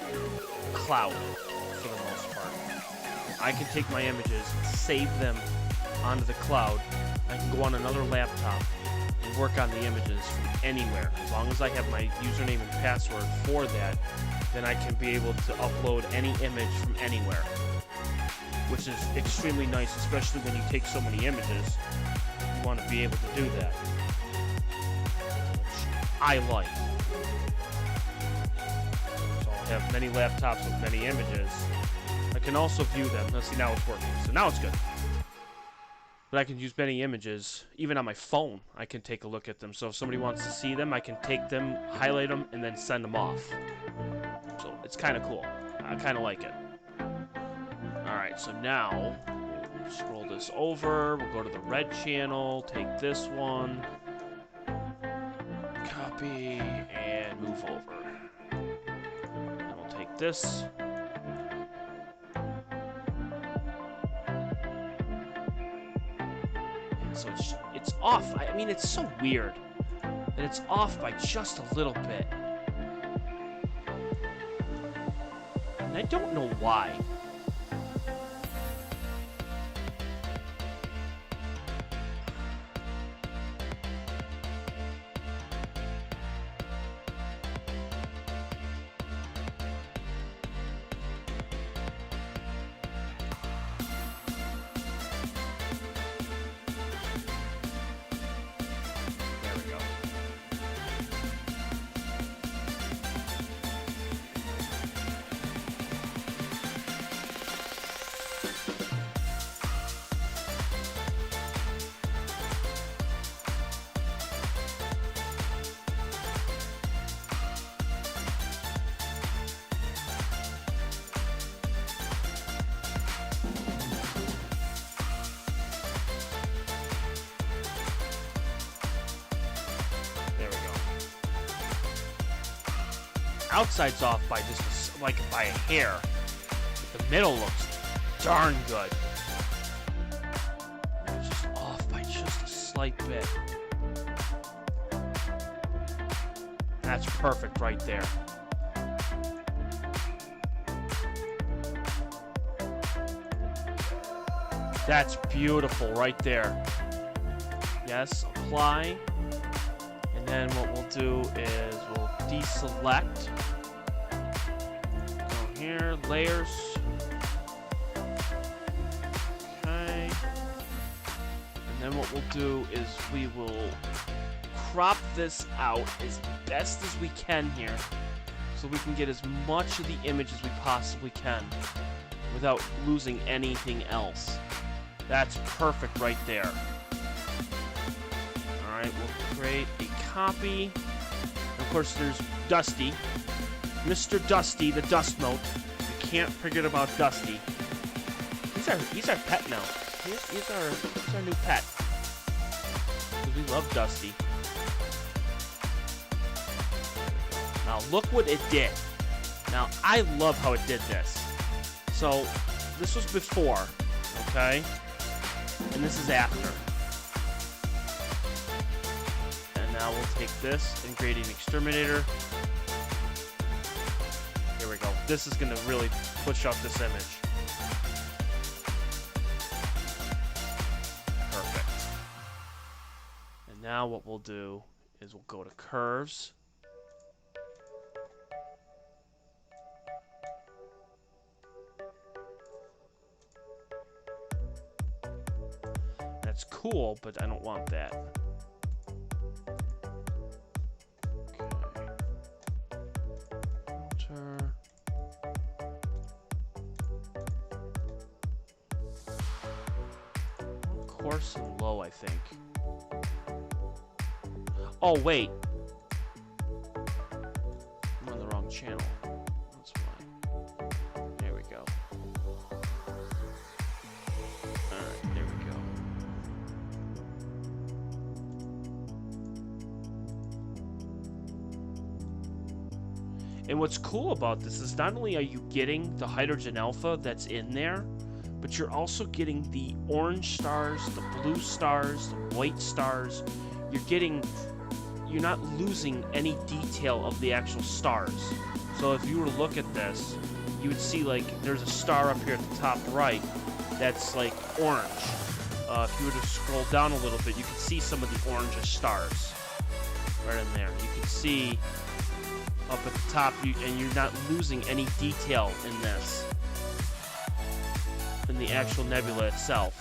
cloud for the most part. I can take my images, save them onto the cloud. I can go on another laptop and work on the images from anywhere. As long as I have my username and password for that, then I can be able to upload any image from anywhere, which is extremely nice, especially when you take so many images. You want to be able to do that, which I like. So I'll have many laptops with many images. I can also view them. Let's see, now it's working. So now it's good. But I can use many images, even on my phone. I can take a look at them. So if somebody wants to see them, I can take them, highlight them, and then send them off. So it's kind of cool. I kind of like it. Alright, so now, we'll scroll this over. We'll go to the red channel, take this one, copy, and move over. And we'll take this. So it's off. I mean, it's so weird that it's off by just a little bit. And I don't know why. outside's off by just like by a hair. The middle looks darn good. It's just off by just a slight bit. That's perfect right there. That's beautiful right there. Yes, apply. And then what we'll do is we'll deselect. Go here, layers. Okay. And then what we'll do is we will crop this out as best as we can here, so we can get as much of the image as we possibly can without losing anything else. That's perfect right there. Alright, we'll create a copy. And of course, there's Dusty. Mr. Dusty, the dust mote. You can't forget about Dusty. He's our pet now. He's our new pet. We love Dusty. Now look what it did. Now I love how it did this. So this was before, okay? And this is after. And now we'll take this and create an exterminator. Here we go. This is going to really push up this image. Perfect. And now what we'll do is we'll go to curves. That's cool, but I don't want that. Okay. Enter. Coarse and low, I think. Oh, wait. I'm on the wrong channel. That's why. There we go. Alright, there we go. And what's cool about this is not only are you getting the hydrogen alpha that's in there, but you're also getting the orange stars, the blue stars, the white stars. You're not losing any detail of the actual stars. So if you were to look at this, you would see like there's a star up here at the top right that's like orange. If you were to scroll down a little bit, you can see some of the orange stars right in there. You can see up at the top, and you're not losing any detail in this, in the actual nebula itself.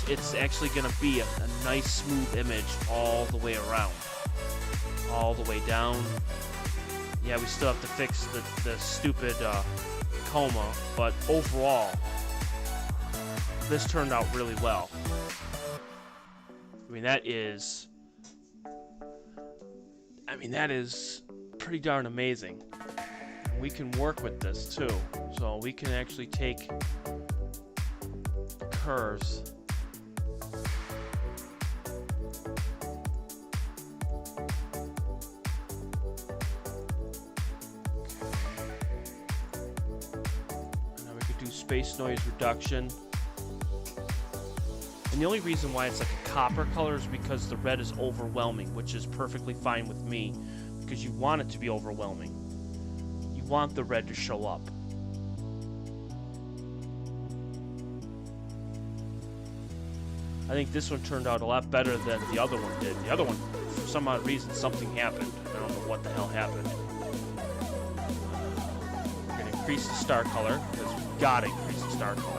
It's actually going to be a nice smooth image all the way around, all the way down. Yeah, we still have to fix the stupid coma, but overall, this turned out really well. I mean, that is pretty darn amazing. We can work with this too, so we can actually take curves and now we could do space noise reduction. And the only reason why it's like a copper color is because the red is overwhelming, which is perfectly fine with me, because you want it to be overwhelming. You want the red to show up. I think this one turned out a lot better than the other one did. The other one, for some odd reason, something happened. I don't know what the hell happened. We're going to increase the star color, because we've got to increase the star color.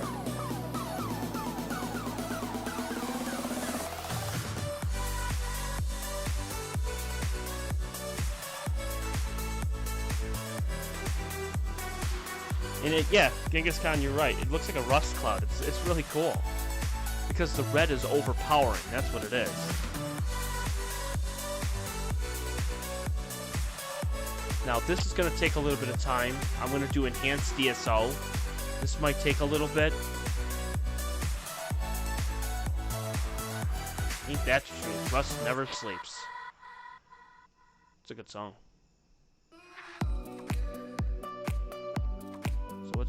And yeah, Genghis Khan, you're right. It looks like a rust cloud. It's really cool. Because the red is overpowering. That's what it is. Now, this is going to take a little bit of time. I'm going to do enhanced DSO. This might take a little bit. Ain't that true? Rust never sleeps. It's a good song.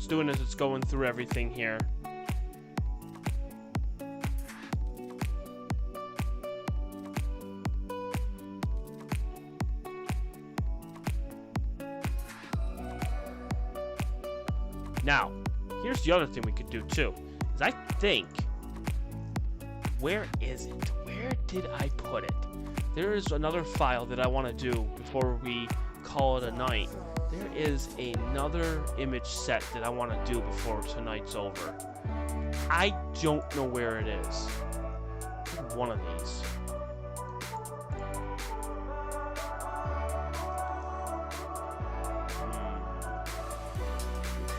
it's doing is it's going through everything here. Now, here's the other thing we could do too. Is I think, where is it? Where did I put it? There is another file that I want to do before we call it a night. There is another image set that I want to do before tonight's over. I don't know where it is. One of these.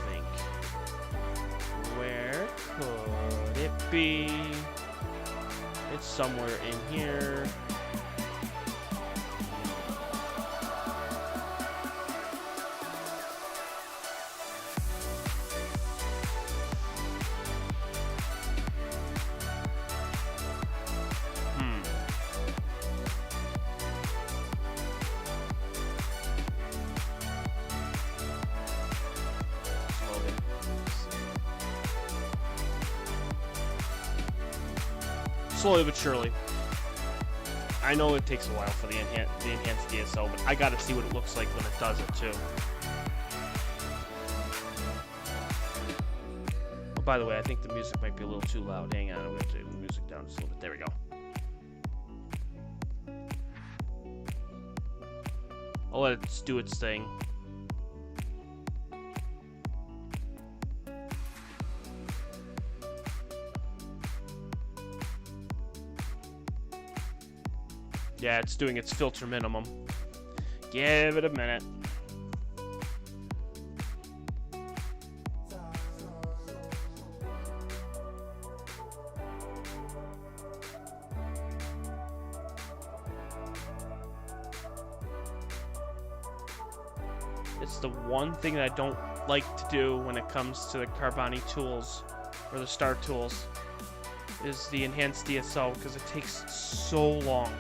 Think. Where could it be? It's somewhere in here. Slowly but surely. I know it takes a while for the enhanced DSO, but I gotta see what it looks like when it does it too. Oh, by the way, I think the music might be a little too loud. Hang on, I'm gonna turn the music down just a little bit. There we go. I'll let it do its thing. Yeah, it's doing its filter minimum. Give it a minute. It's the one thing that I don't like to do when it comes to the Carbani tools, or the Star tools, is the enhanced DSO, because it takes so long.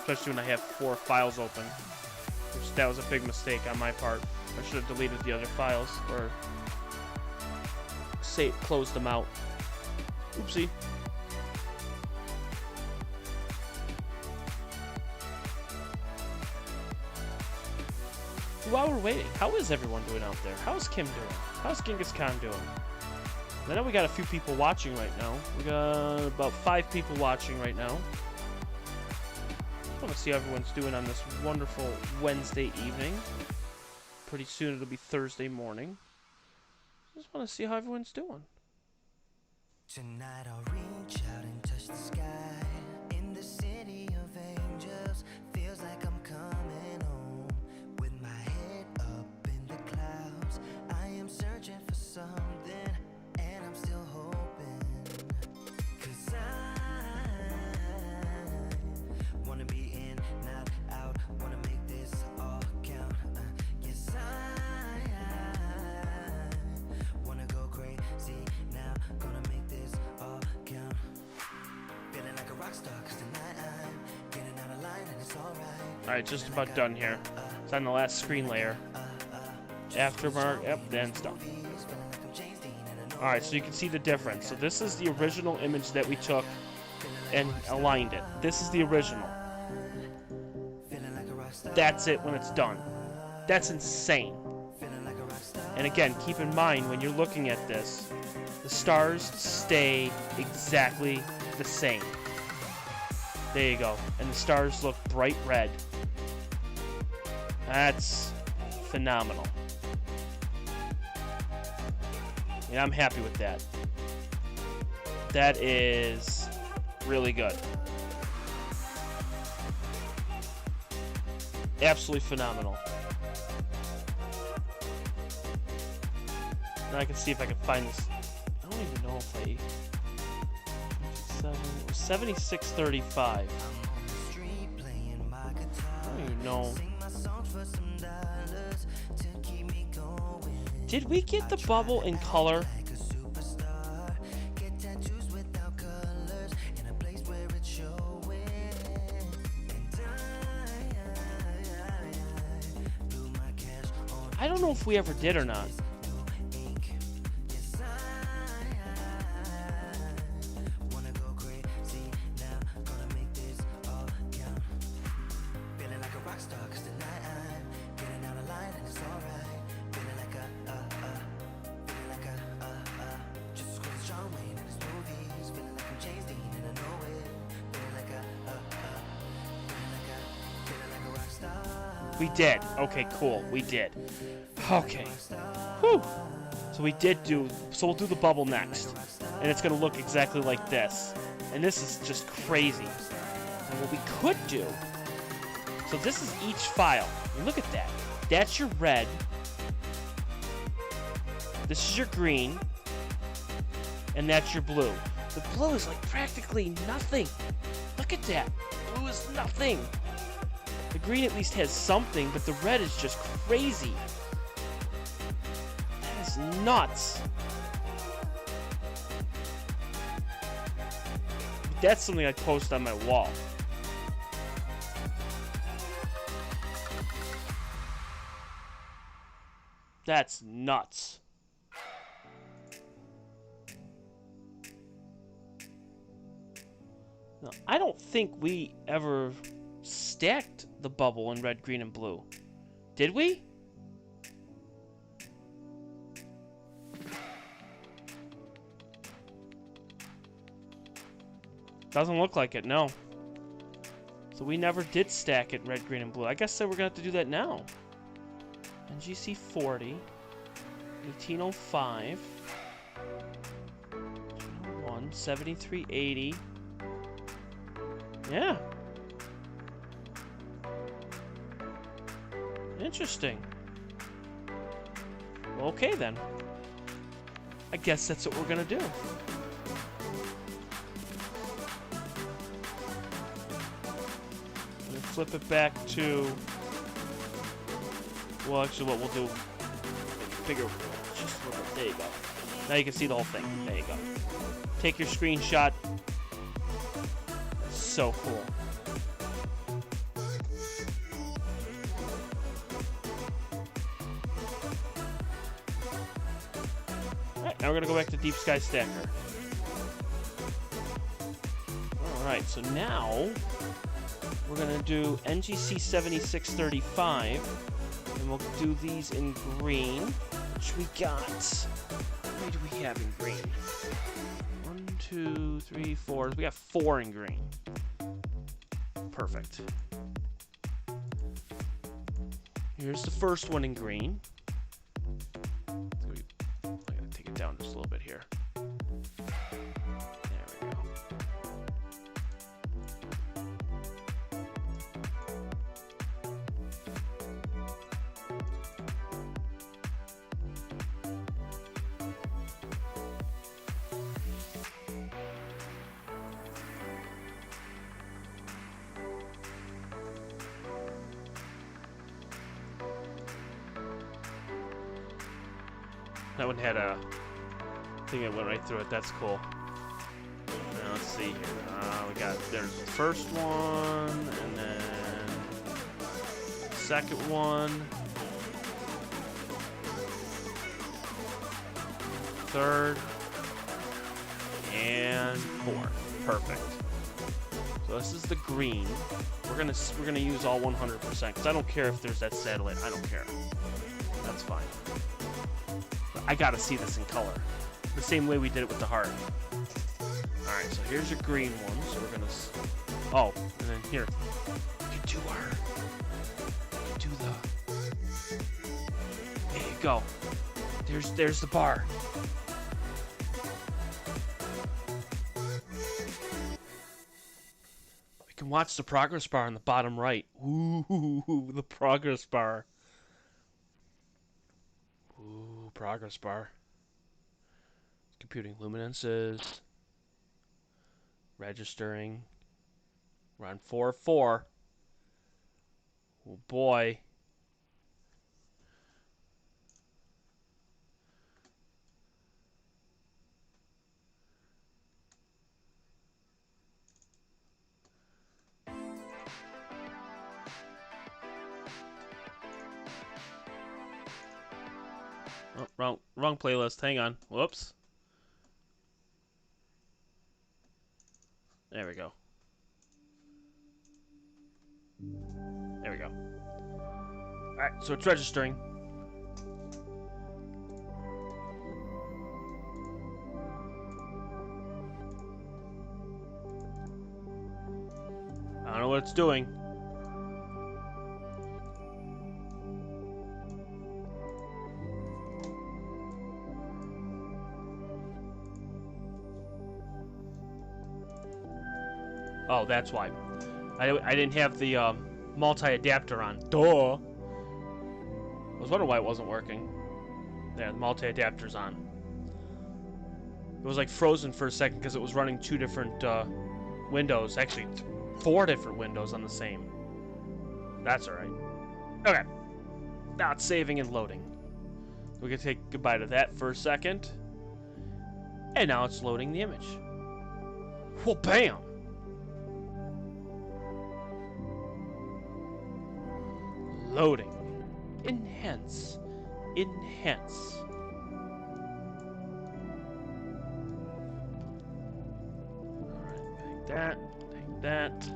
Especially when I have 4 files open, which that was a big mistake on my part. I should have deleted the other files, or closed them out. Oopsie. While we're waiting, how is everyone doing out there? How's Kim doing? How's Genghis Khan doing? I know we got a few people watching right now. We got about 5 people watching right now. I want to see how everyone's doing on this wonderful Wednesday evening. Pretty soon it'll be Thursday morning. Just want to see how everyone's doing. Tonight I'll reach out and touch the sky. In the city of angels, feels like I'm coming home. With my head up in the clouds, I am searching for something, and I'm still hoping. 'Cause I wanna be in, not out, wanna make this all count. Yes, I wanna go crazy now, gonna make this all count. Feeling like a rock star, 'cause tonight I'm getting out of line and it's alright. Alright, just about done here. It's on the last screen layer. Aftermark, yep, then it's done. Alright, so you can see the difference. So this is the original image that we took and aligned it. This is the original. That's it when it's done. That's insane. And again, keep in mind when you're looking at this, the stars stay exactly the same. There you go. And the stars look bright red. That's phenomenal. And I'm happy with that. That is really good. Absolutely phenomenal. Now I can see if I can find this. I don't even know if I... 7635. I don't even know. Did we get the bubble in color? I don't know if we ever did or not. Wanna go crazy now, gonna make this all count. Feeling like a rock star, 'cause tonight I'm getting out of line and it's alright. Feeling like feeling like just as cool as John Wayne in his movies. Feeling like I'm James Dean and I know it. Feeling like feeling like a rock star. We did. Okay, cool. We did. Okay. Whew. So we did do... So we'll do the bubble next. And it's going to look exactly like this. And this is just crazy. And what we could do... So this is each file. And look at that. That's your red. This is your green. And that's your blue. The blue is like practically nothing. Look at that. Blue is nothing. The green at least has something, but the red is just crazy. That is nuts. That's something I'd post on my wall. That's nuts. No, I don't think we ever stacked the bubble in red, green, and blue. Did we? Doesn't look like it, no. So we never did stack it in red, green, and blue. I guess that we're going to have to do that now. NGC 40. 1805. 1. 7380. Yeah. Interesting. Okay, then. I guess that's what we're going to do. Flip it back to, well, actually what we'll do, bigger, just a little bit. There you go. Now you can see the whole thing. There you go. Take your screenshot. So cool. Alright, now we're going to go back to Deep Sky Stacker. Alright, so now we're going to do NGC 7635, and we'll do these in green, which we got. How many do we have in green? 1, 2, 3, 4. We got 4 in green. Perfect. Here's the first one in green. I'm going to take it down just a little bit here. That one had a thing that went right through it. That's cool. Now let's see here. We got, there's the first one, and then the second one, third, and fourth. Perfect. So this is the green. We're gonna use all 100% because I don't care if there's that satellite. I don't care. That's fine. I gotta see this in color. The same way we did it with the heart. Alright, so here's your green one. So we're gonna... Oh, and then here. You do our... You do the... There you go. There's the bar. We can watch the progress bar on the bottom right. Ooh, the progress bar. Ooh, progress bar. Computing luminances. Registering. We're on 4-4. Oh boy. Oh, wrong playlist. Hang on. Whoops. There we go. There we go. Alright, so it's registering. I don't know what it's doing. Oh, that's why. I didn't have the multi-adapter on. Duh! I was wondering why it wasn't working. There, the multi-adapter's on. It was like frozen for a second because it was running two different windows. Actually, four different windows on the same. That's alright. Okay. Now it's saving and loading. We can take goodbye to that for a second. And now it's loading the image. Well, bam! Loading. Enhance. Enhance. Alright, take that. Take that.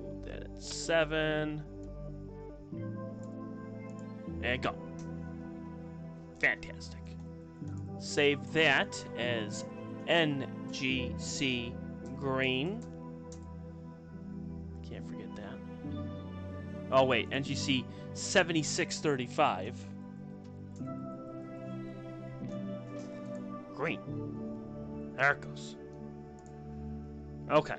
Move that at 7. And go. Fantastic. Save that as NGC green. Can't forget that. Oh wait, NGC 7635. Green. There it goes. Okay.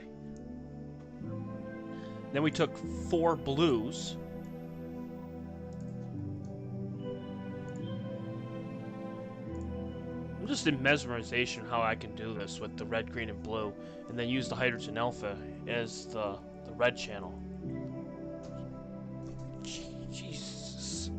Then we took 4 blues. I'm just in mesmerization how I can do this with the red, green, and blue, and then use the hydrogen alpha as the red channel. Jesus.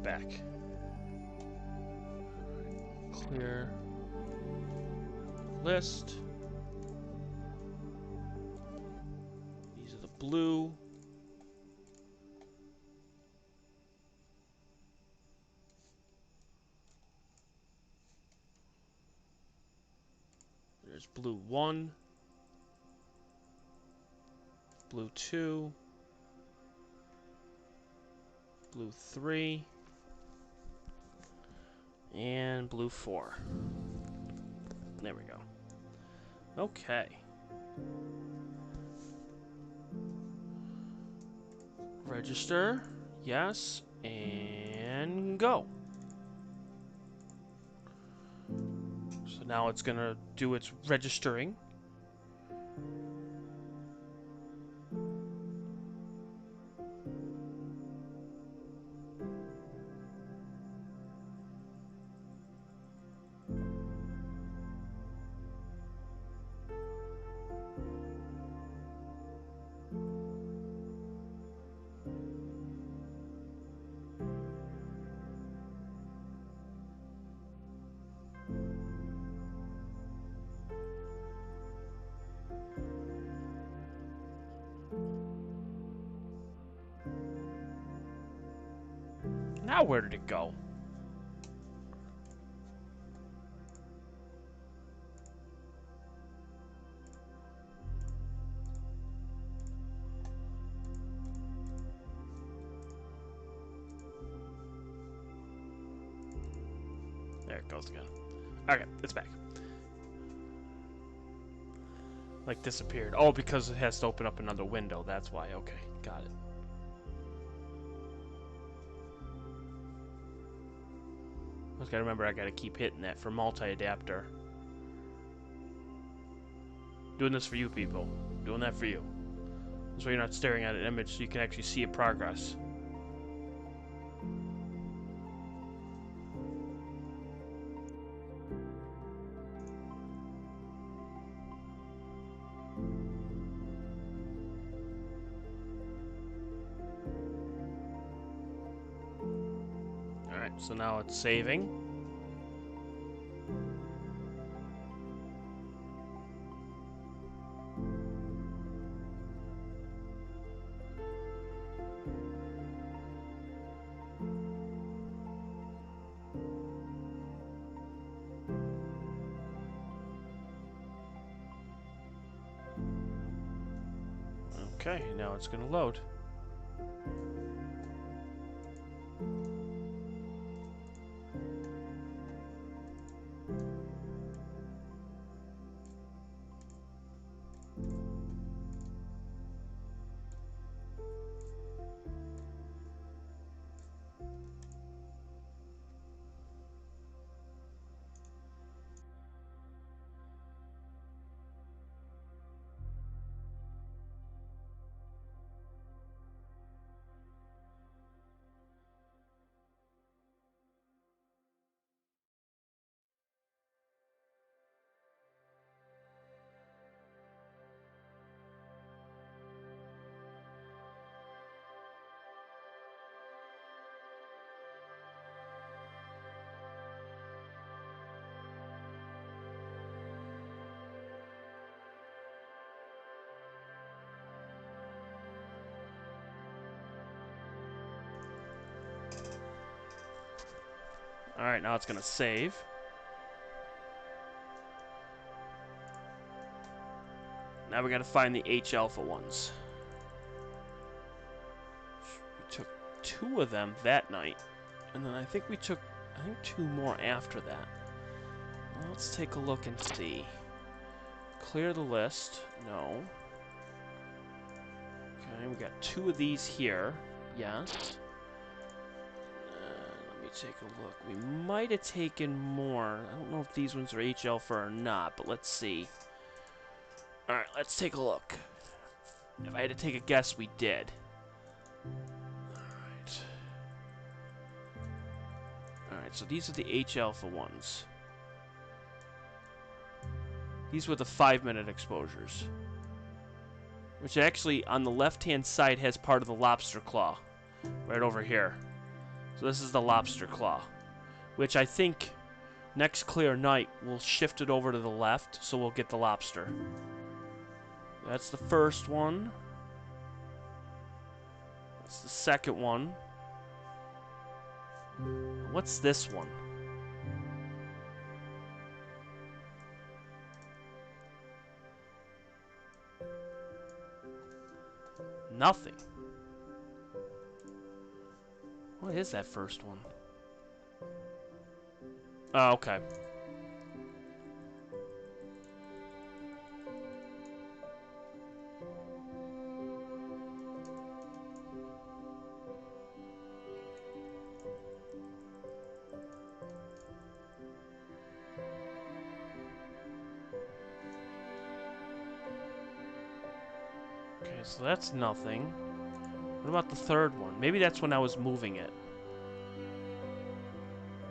Back. Clear list. These are the blue. There's blue 1, blue 2, blue 3, and blue 4. There we go. Okay. Register. Yes. And go. So now it's going to do its registering. Now where did it go? There it goes again. Okay, it's back. Like disappeared. Oh, because it has to open up another window. That's why. Okay, got it. Just gotta remember I gotta keep hitting that for multi-adapter. Doing this for you people. Doing that for you. This way you're not staring at an image so you can actually see it progress. Alright, so now it's saving. Okay, now it's going to load. Alright, now it's going to save. Now we got to find the H-alpha ones. We took 2 of them that night. And then I think we took, 2 more after that. Well, let's take a look and see. Clear the list. No. Okay, we got 2 of these here. Yes. Let me take a look. We might have taken more. I don't know if these ones are H-alpha or not, but let's see. Alright, let's take a look. If I had to take a guess, we did. Alright. Alright, so these are the H-alpha ones. These were the 5-minute exposures. Which actually, on the left-hand side, has part of the lobster claw. Right over here. So this is the lobster claw. Which I think, next clear night, we'll shift it over to the left, so we'll get the lobster. That's the first one. That's the second one. What's this one? Nothing. What is that first one? Oh, okay. Okay, so that's nothing. What about the third one? Maybe that's when I was moving it.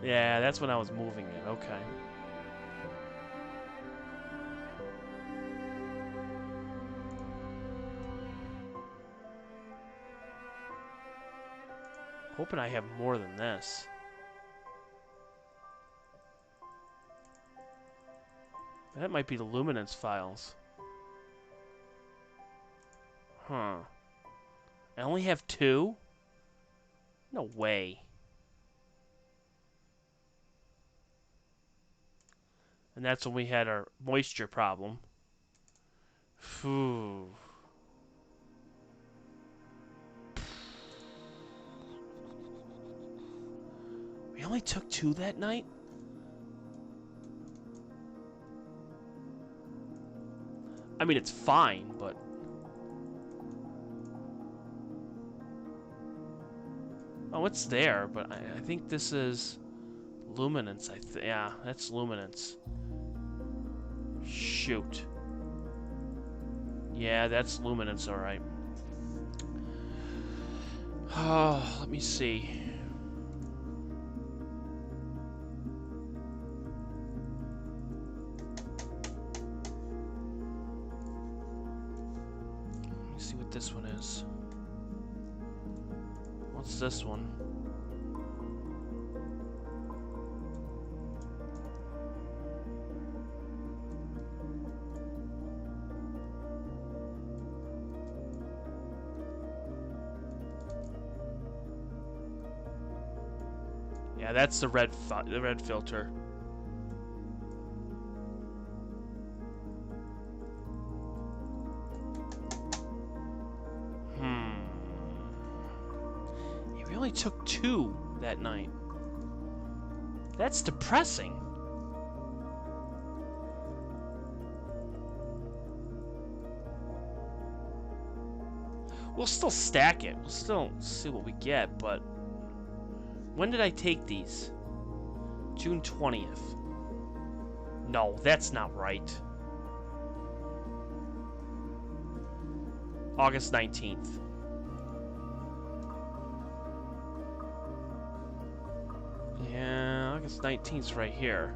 Yeah, that's when I was moving it. Okay. Hoping I have more than this. That might be the luminance files. Huh. I only have 2? No way. And that's when we had our moisture problem. Phew. We only took 2 that night? I mean, it's fine, but... Oh, it's there, but I think this is luminance, yeah, that's luminance. Shoot. Yeah, that's luminance, alright. Oh, let me see. Let me see what this one is. What's this one? Yeah, that's the red filter. We only took 2 that night. That's depressing. We'll still stack it. We'll still see what we get, but... When did I take these? June 20th. No, that's not right. August 19th. Yeah, August 19th's right here.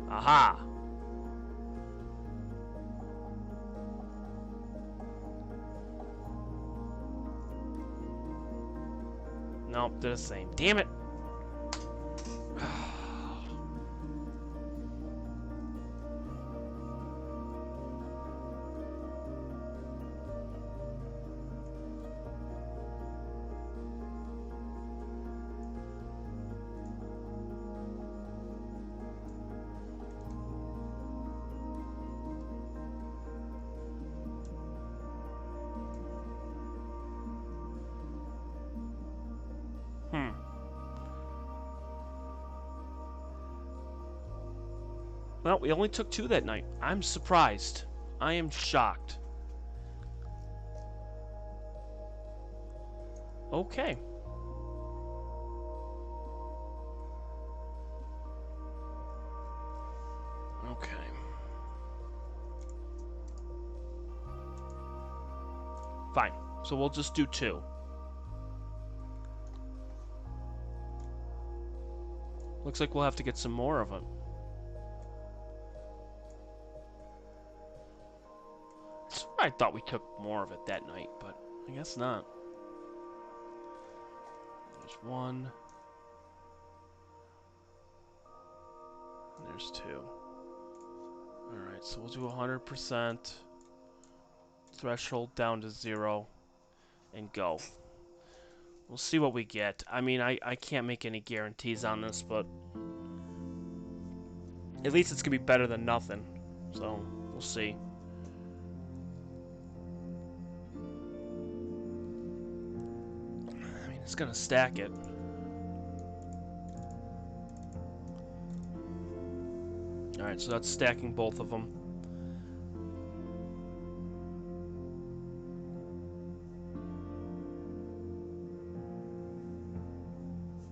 Aha! Nope, they're the same. Damn it! Well, we only took 2 that night. I'm surprised. I am shocked. Okay. Okay. Fine. So we'll just do 2. Looks like we'll have to get some more of them. I thought we took more of it that night, but I guess not. There's 1. And there's 2. Alright, so we'll do 100%. Threshold down to 0. And go. We'll see what we get. I mean, I can't make any guarantees on this, but... At least it's going to be better than nothing. So, we'll see. It's gonna stack it. Alright, so that's stacking both of them.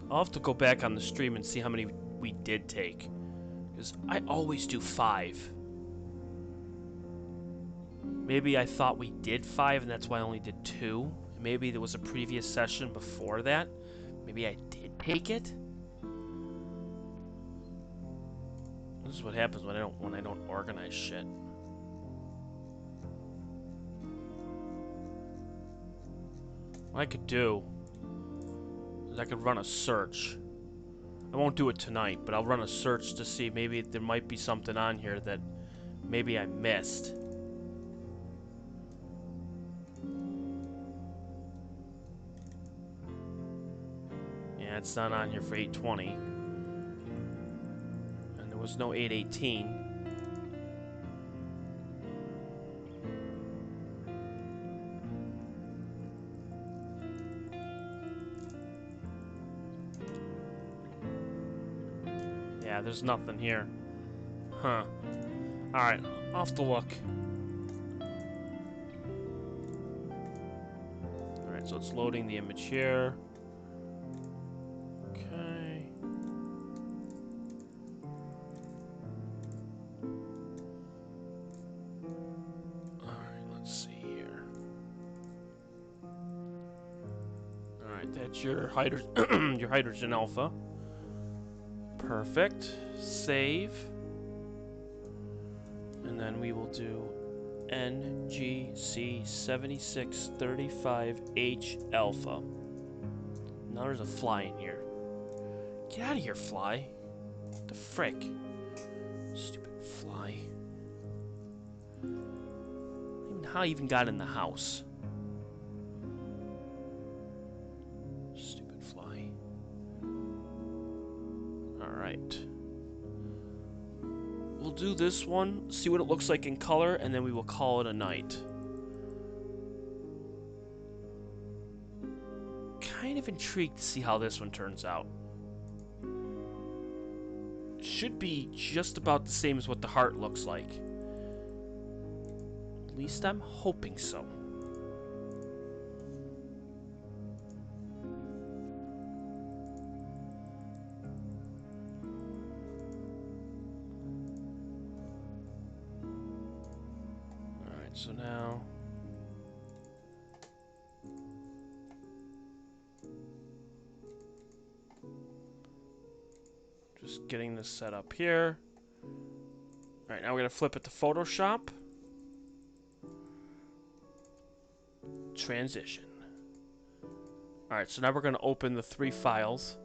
I'll have to go back on the stream and see how many we did take. Because I always do 5. Maybe I thought we did 5 and that's why I only did 2. Maybe there was a previous session before that. Maybe I did take it. This is what happens when I don't organize shit. What I could do is I could run a search. I won't do it tonight, but I'll run a search to see maybe there might be something on here that maybe I missed. It's not on here for 820. And there was no 818. Yeah, there's nothing here. Huh. Alright, I'll have to look. Alright, so it's loading the image here. Okay. Alright, that's your hydrogen your hydrogen alpha. Perfect. Save. And then we will do NGC7635H alpha. Now there's a fly in here. Get out of here, fly. What the frick? Stupid fly. How I even got in the house. Stupid fly. Alright. We'll do this one, see what it looks like in color, and then we will call it a night. Kind of intrigued to see how this one turns out. Should be just about the same as what the heart looks like. At least I'm hoping so. Alright, so now... just getting this set up here. Alright, now we're going to flip it to Photoshop. Transition. Alright, so now we're going to open the 3 files.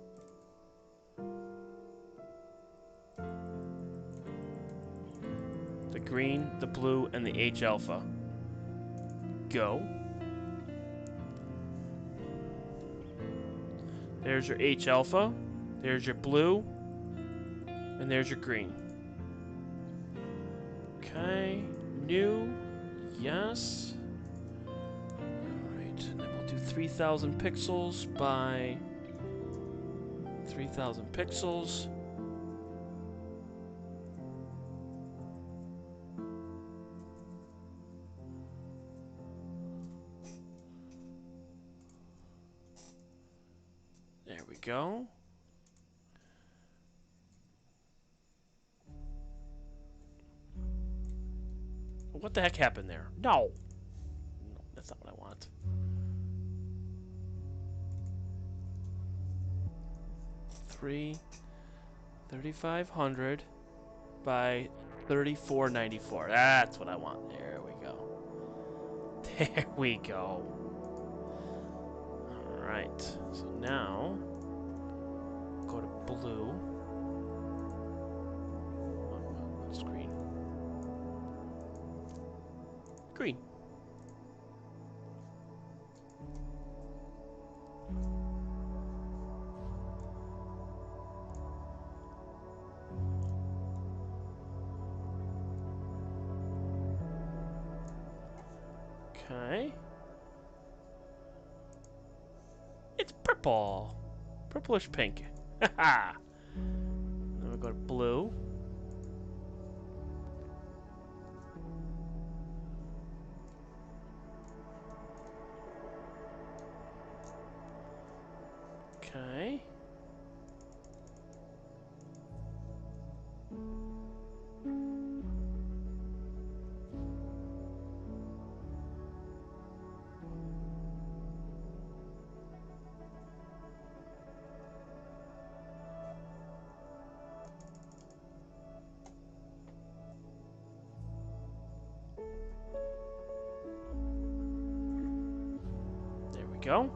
The green, the blue, and the H alpha. Go. There's your H alpha. There's your blue. And there's your green. Okay. New. Yes. Alright, and then we'll do 3000 pixels by 3000 pixels. There we go. What the heck happened there? No! No, that's not what I want. Three 3500 by 3494. That's what I want. There we go. There we go. Alright. So now go to blue. What's green? Green. Okay. It's purple. Purplish pink. Haha. Then we go to blue. Okay. There we go.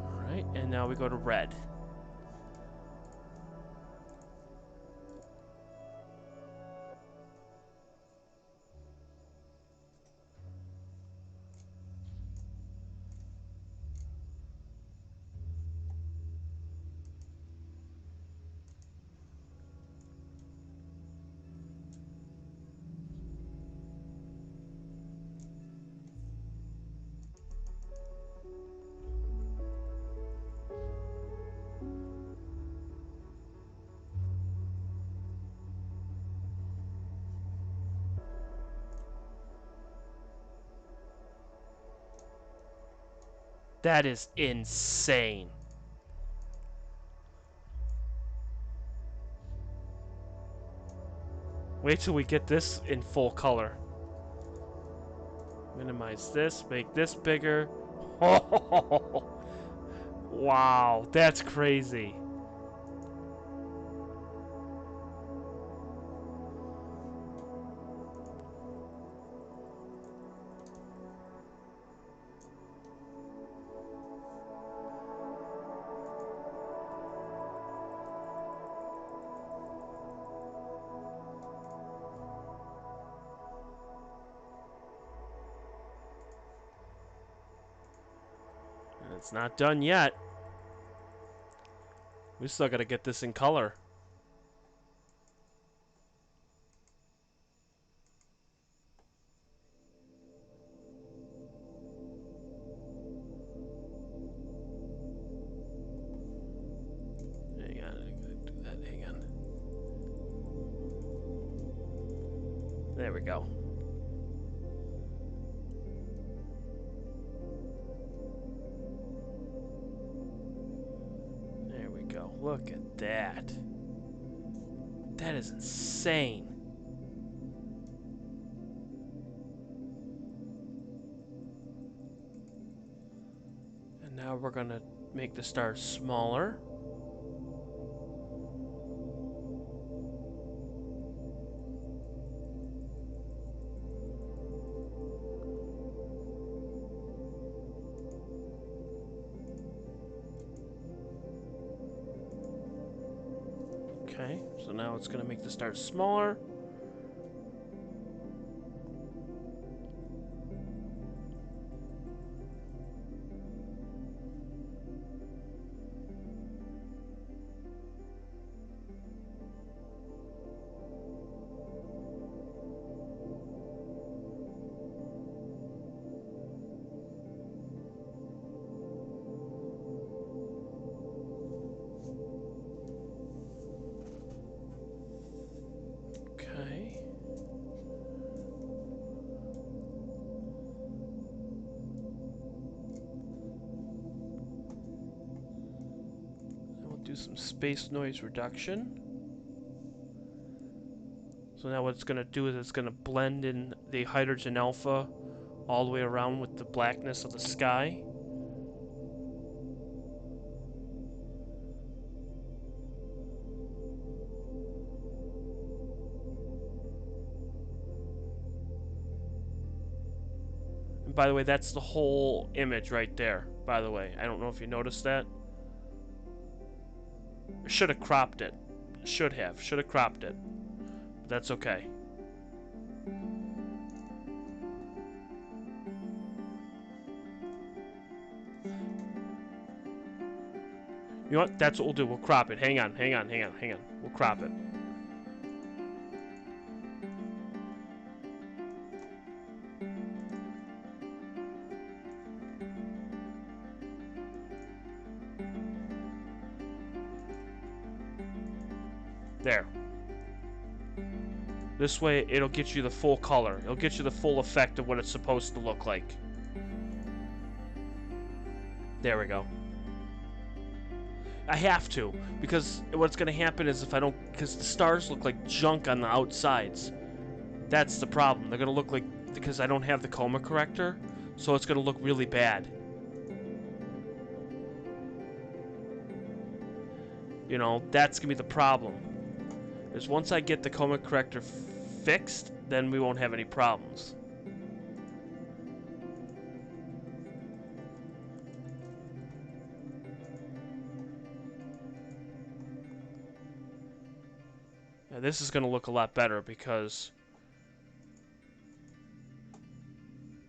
Alright, and now we go to red. That is insane. Wait till we get this in full color. Minimize this, make this bigger. Oh, wow, that's crazy. And it's not done yet. We still got to get this in color. Hang on, I gotta do that. Hang on. There we go. There we go. Look at that. That is insane. And now we're gonna make the stars smaller. Okay, so now it's gonna make the stars smaller. Okay. And we'll do some space noise reduction. So now what it's going to do is it's going to blend in the hydrogen alpha all the way around with the blackness of the sky. And by the way, that's the whole image right there, by the way. I don't know if you noticed that. I should have cropped it. Should have cropped it. But that's okay. You know what? That's what we'll do. We'll crop it. Hang on. We'll crop it. There. This way, it'll get you the full color. It'll get you the full effect of what it's supposed to look like. There we go. I have to, because what's going to happen is if I don't... Because the stars look like junk on the outsides. That's the problem. They're going to look like... Because I don't have the chroma corrector, so it's going to look really bad. You know, that's going to be the problem. Is once I get the chroma corrector fixed, then we won't have any problems. Now this is going to look a lot better because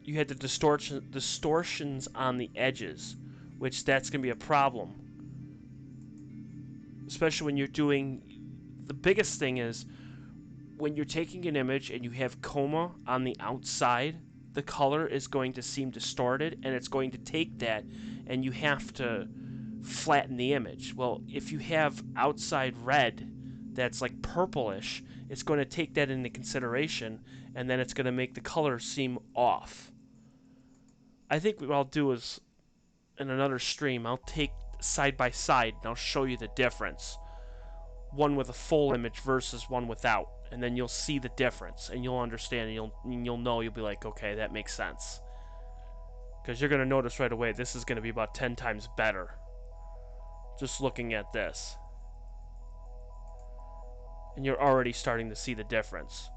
you had the distortions on the edges, which that's going to be a problem. Especially when you're doing... The biggest thing is when you're taking an image and you have chroma on the outside, the color is going to seem distorted, and it's going to take that and you have to flatten the image. Well, if you have outside red that's like purplish, it's going to take that into consideration, and then it's going to make the color seem off. I think what I'll do is, in another stream, I'll take side by side and I'll show you the difference. One with a full image versus one without. And then you'll see the difference, and you'll understand, and you'll know, you'll be like, okay, that makes sense. Because you're going to notice right away, this is going to be about 10 times better. Just looking at this. And you're already starting to see the difference.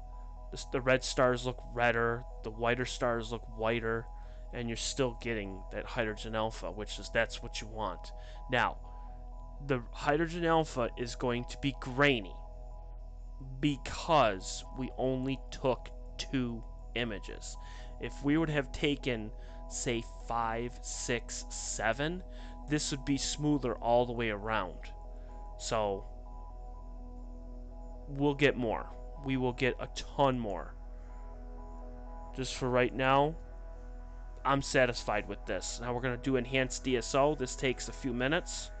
The red stars look redder, the whiter stars look whiter, and you're still getting that hydrogen alpha, that's what you want. Now, the hydrogen alpha is going to be grainy because we only took 2 images. If we would have taken, say, 5, 6, 7, this would be smoother all the way around. So, we'll get more. We will get a ton more. Just for right now, I'm satisfied with this. Now we're going to do enhanced DSO. This takes a few minutes.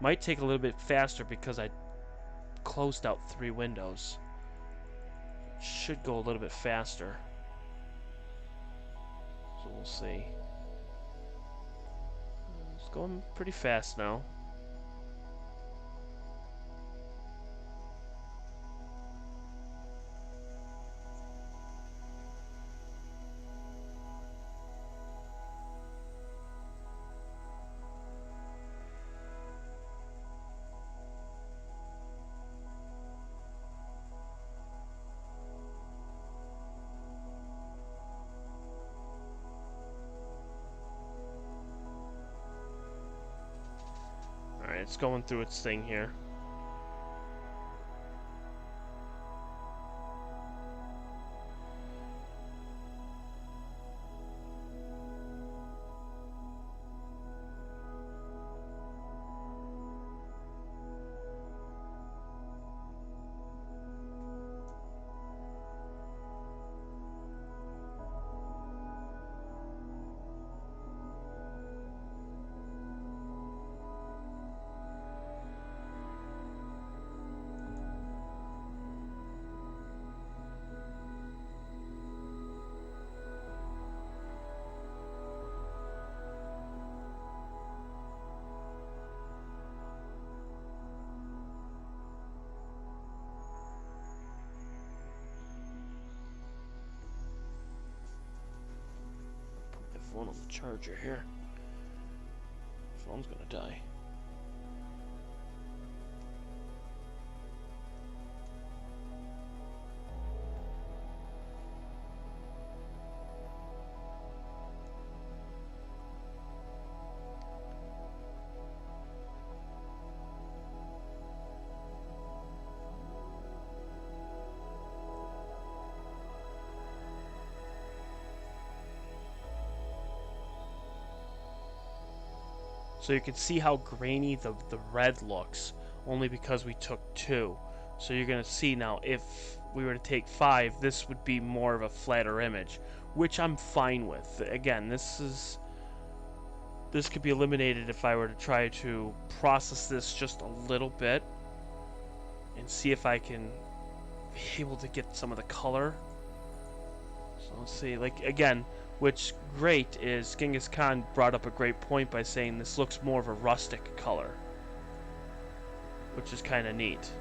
Might take a little bit faster because I closed out 3 windows. Should go a little bit faster. So we'll see. It's going pretty fast now. Alright, it's going through its thing here. Phone on the charger here. Phone's gonna die. So you can see how grainy the red looks, only because we took 2. So you're going to see now, if we were to take 5, this would be more of a flatter image, which I'm fine with. Again, this could be eliminated if I were to try to process this just a little bit and see if I can be able to get some of the color. So let's see, like, again, which great is Genghis Khan brought up a great point by saying this looks more of a rustic color, which is kind of neat.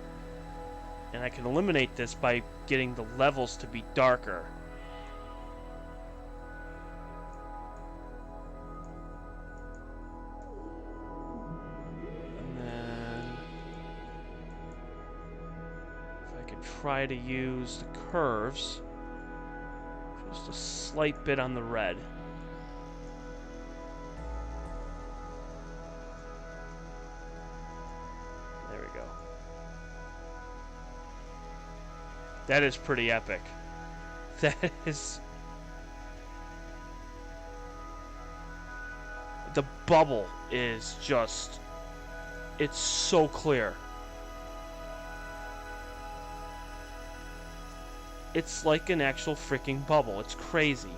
And I can eliminate this by getting the levels to be darker. And then if I could try to use the curves, just a slight bit on the red. There we go. That is pretty epic. That is... The bubble is just... It's so clear. It's like an actual freaking bubble. It's crazy.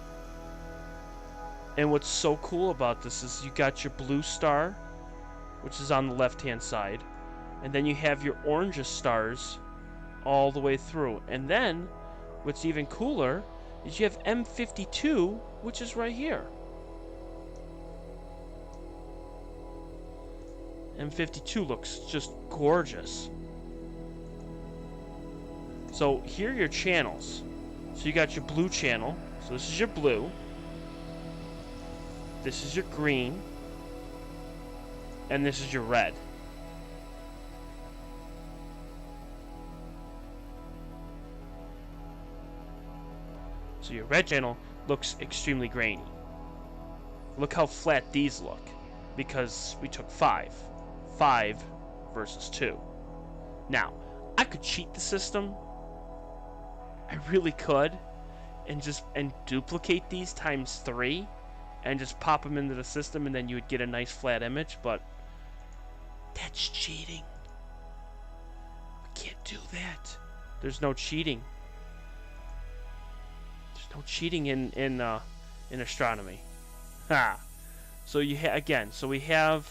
And what's so cool about this is you got your blue star, which is on the left-hand side, and then you have your orange stars all the way through. And then, what's even cooler is you have M52, which is right here. M52 looks just gorgeous. So here are your channels. So you got your blue channel. So this is your blue. This is your green. And this is your red. So your red channel looks extremely grainy. Look how flat these look. Because we took 5. 5 versus 2. Now, I could cheat the system. I really could. And duplicate these times 3. And just pop them into the system, and then you would get a nice flat image, but that's cheating. We can't do that. There's no cheating. There's no cheating in astronomy. Ha. So so we have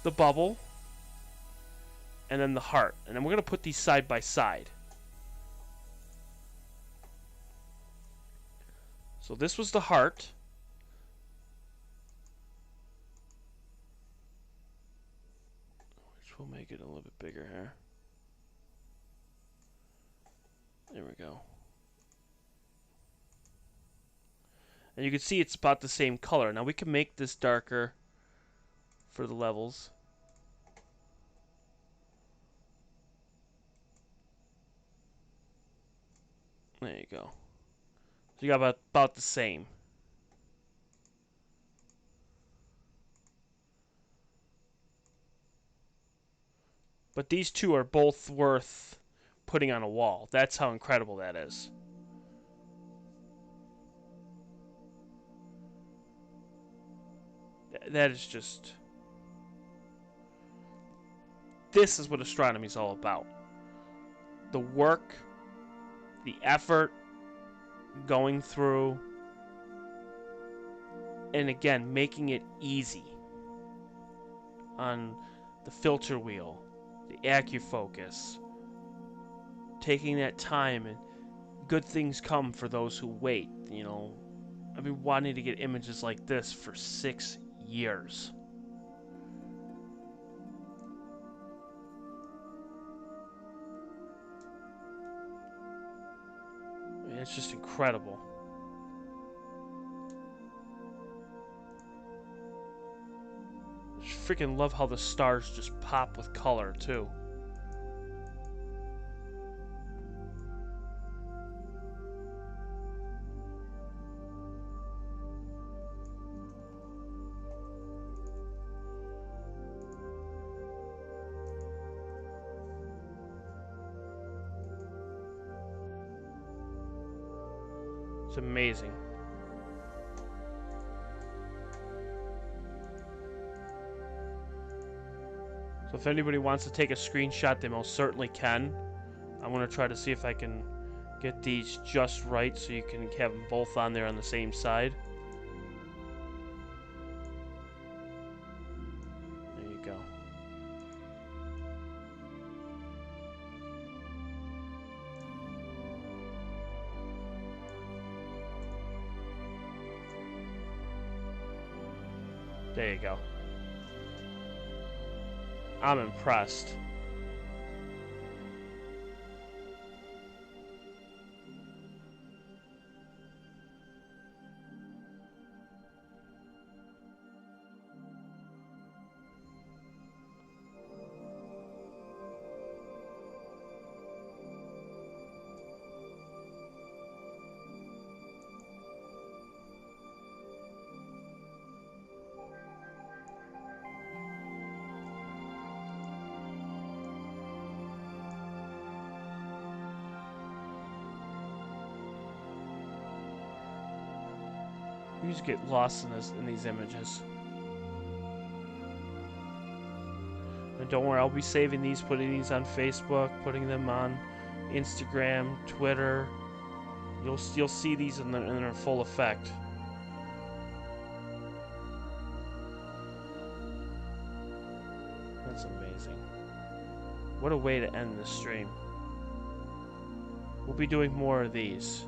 the bubble, and then the heart, and then we're gonna put these side by side. So this was the heart. We'll make it a little bit bigger here. There we go. And you can see it's about the same color. Now we can make this darker for the levels. There you go. So you got about the same. But these two are both worth putting on a wall. That's how incredible that is. That is just... This is what astronomy is all about. The work, the effort, going through, and again, making it easy on the filter wheel, the AccuFocus, taking that time, and good things come for those who wait. You know, I've been wanting to get images like this for 6 years. I mean, it's just incredible. I just freaking love how the stars just pop with color too. It's amazing. So if anybody wants to take a screenshot, they most certainly can. I'm going to try to see if I can get these just right so you can have them both on there on the same side. There you go. There you go. I'm impressed. You just get lost in these images. And don't worry, I'll be saving these, putting these on Facebook, putting them on Instagram, Twitter. You'll see these in their full effect. That's amazing. What a way to end this stream. We'll be doing more of these.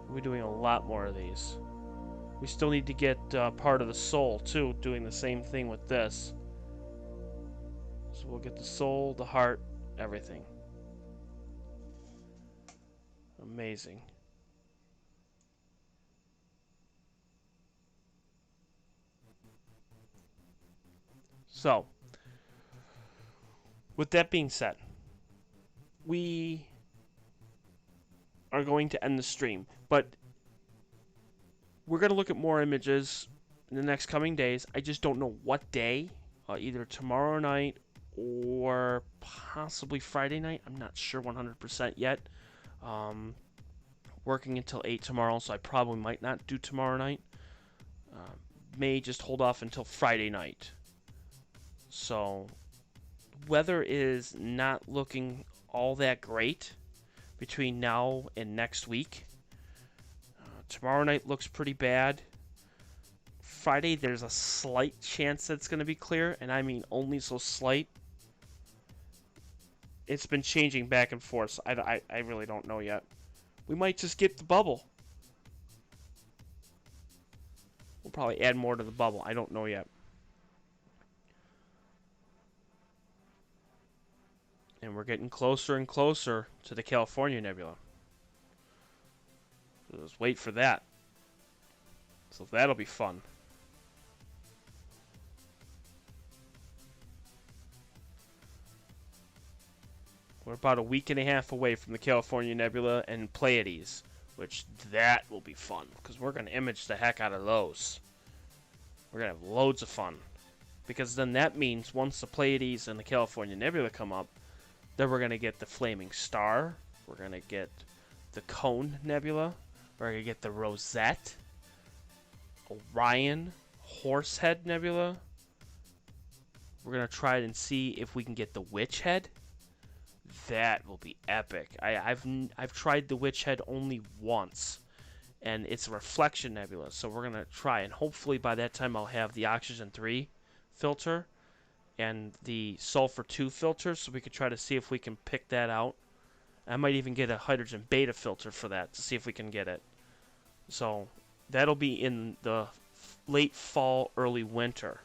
We're doing a lot more of these. We still need to get part of the soul too, doing the same thing with this. So we'll get the soul, the heart, everything. Amazing. So, with that being said, we are going to end the stream, but we're going to look at more images in the next coming days. I just don't know what day, either tomorrow night or possibly Friday night. I'm not sure 100% yet. Working until 8 tomorrow, so I probably might not do tomorrow night. May just hold off until Friday night. So, weather is not looking all that great between now and next week. Tomorrow night looks pretty bad. Friday, there's a slight chance that it's going to be clear, and I mean only so slight. It's been changing back and forth, so I really don't know yet. We might just get the bubble. We'll probably add more to the bubble. I don't know yet. And we're getting closer and closer to the California Nebula. So let's wait for that. So that'll be fun. We're about a week and a half away from the California Nebula and Pleiades, which that will be fun, because we're going to image the heck out of those. We're going to have loads of fun, because then that means once the Pleiades and the California Nebula come up, then we're going to get the Flaming Star, we're going to get the Cone Nebula, we're going to get the Rosette, Orion, Horsehead Nebula. We're going to try and see if we can get the Witch Head. That will be epic. I've tried the Witch Head only once, and it's a reflection nebula, so we're gonna try, and hopefully by that time I'll have the oxygen 3 filter and the sulfur 2 filter, so we could try to see if we can pick that out. I might even get a hydrogen beta filter for that to see if we can get it. So that'll be in the late fall, early winter.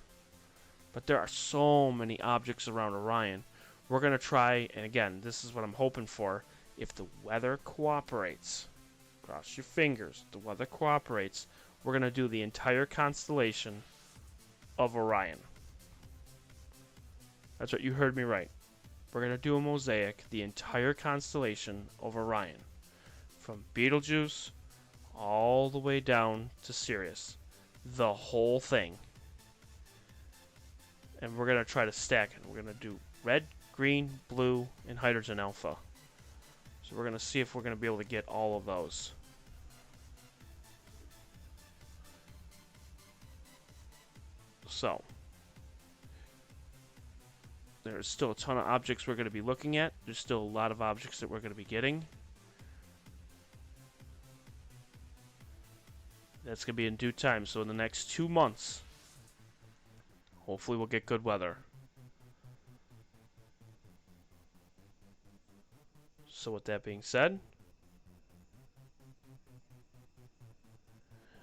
But there are so many objects around Orion. We're going to try, and again, this is what I'm hoping for, if the weather cooperates, cross your fingers, if the weather cooperates, we're going to do the entire constellation of Orion. That's right, you heard me right. We're going to do a mosaic, the entire constellation of Orion, from Betelgeuse all the way down to Sirius. The whole thing. And we're going to try to stack it. We're going to do red, green, blue, and hydrogen alpha. So we're going to see if we're going to be able to get all of those. So, there's still a ton of objects we're going to be looking at. There's still a lot of objects that we're going to be getting. That's going to be in due time. So in the next 2 months, hopefully we'll get good weather. So with that being said,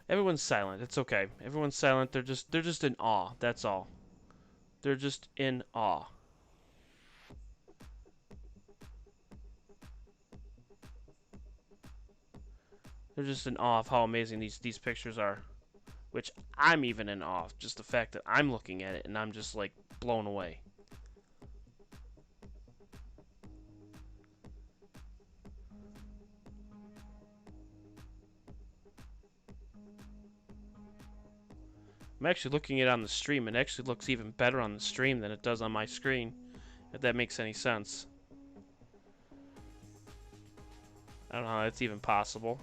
everyone's silent. It's okay. Everyone's silent. They're just in awe. That's all. They're just in awe. They're just in awe of how amazing these pictures are. Which I'm even in awe of. Just the fact that I'm looking at it and I'm just like blown away. I'm actually looking at it on the stream. It actually looks even better on the stream than it does on my screen, if that makes any sense. I don't know how that's even possible.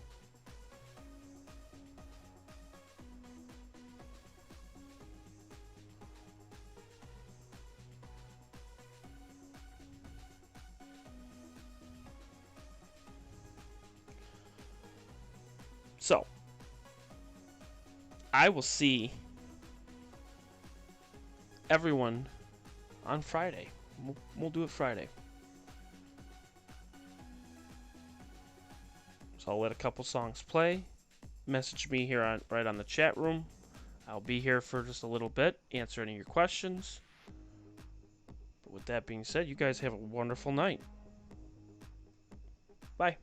So, I will see everyone on Friday. We'll do it Friday. So I'll let a couple songs play. Message me here right on the chat room. I'll be here for just a little bit, answer any of your questions. But with that being said, you guys have a wonderful night. Bye.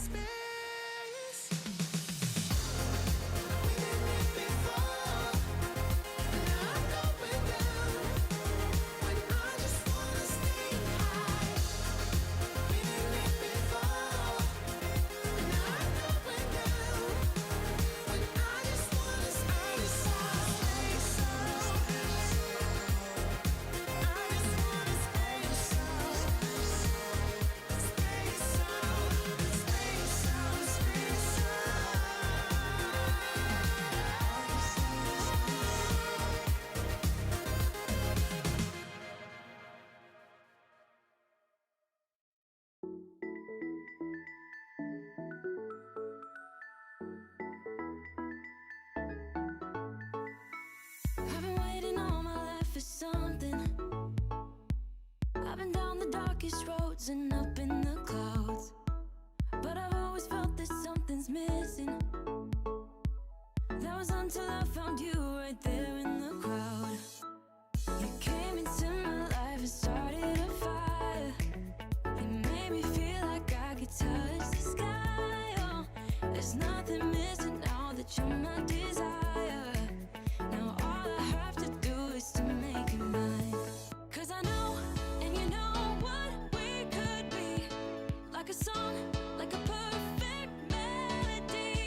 space. We did it before, now I'm going down. When I just wanna stay high. We did it before, now I'm going down. When I just wanna stay space out. I just wanna stay I've been waiting all my life for something. I've been down the darkest roads and up in the clouds, but I've always felt that something's missing. That was until I found you right there in the crowd. You came into my life and started a fire. You made me feel like I could touch the sky. Oh, there's nothing missing now that you're my desire. Now all I have to do is to make you mine. 'Cause I know, and you know what we could be. Like a song, like a perfect melody.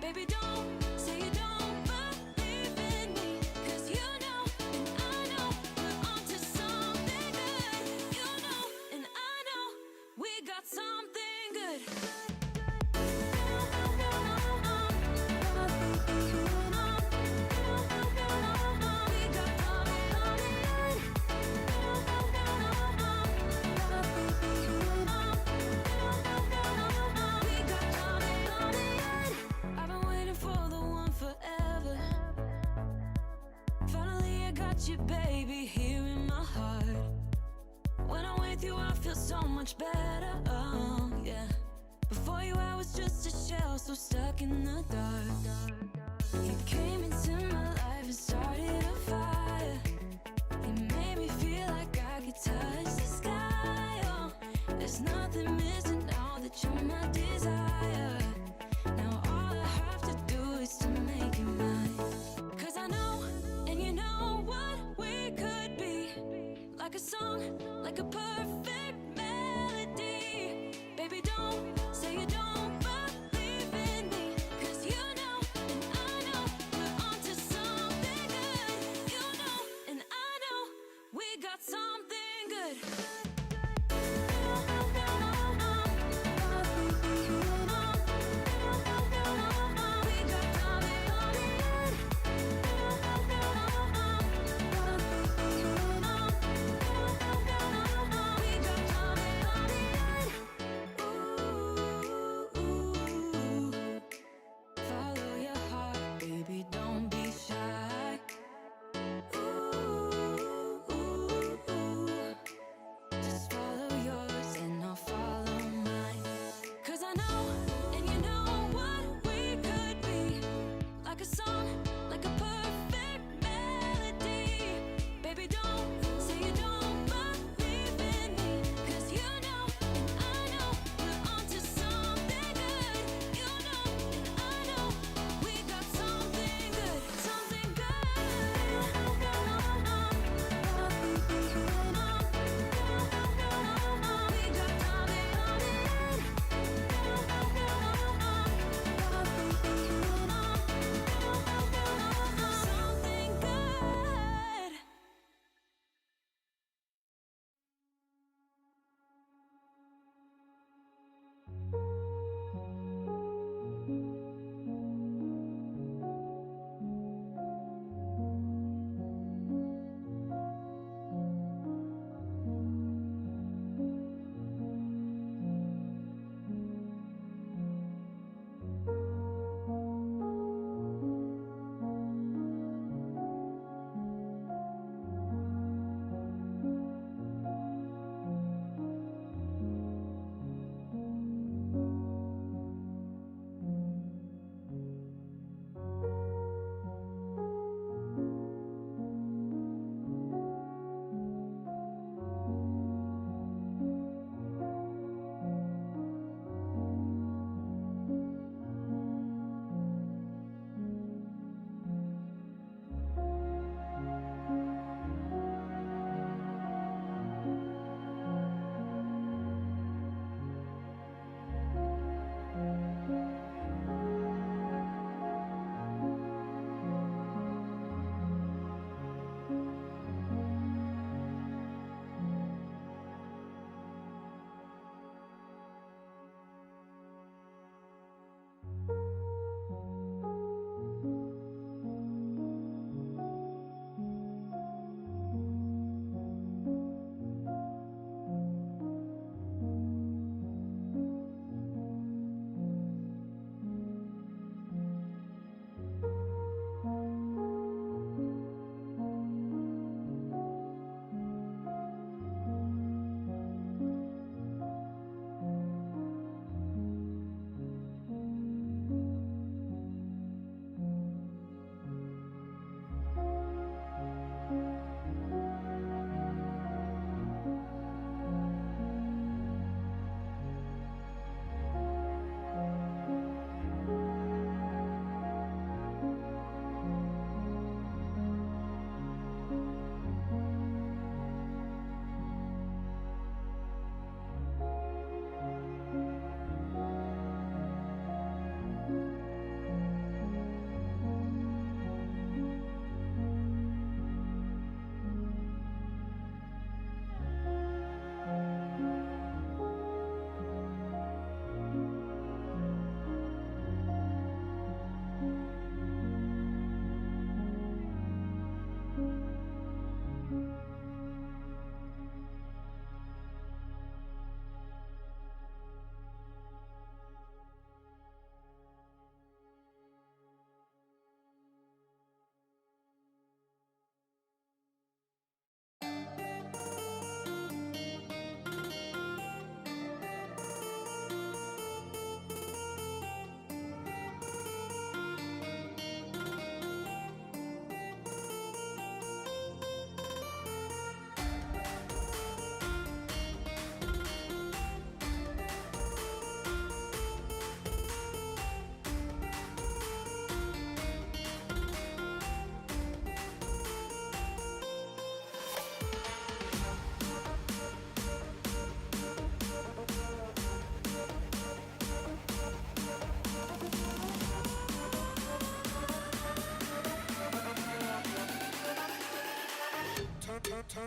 Baby, don't say you don't believe in me. 'Cause you know, and I know, we're onto something good. You know, and I know, we got something good. I've been waiting for the one forever. Finally, I got you, baby, here in my heart. When I'm with you, I feel so much better. Oh, yeah. Before you, I was just a shell, so stuck in the dark. You came into my life and started a fire. You made me feel like I could touch the sky. Oh, there's nothing missing now that you're my desire. Now all I have to do is to make you mine. 'Cause I know, and you know what we could be. Like a song, like a perfect melody. Baby, don't say you don't believe in me. 'Cause you know, and I know, we're onto something good. You know, and I know, we got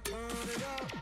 Turn it up.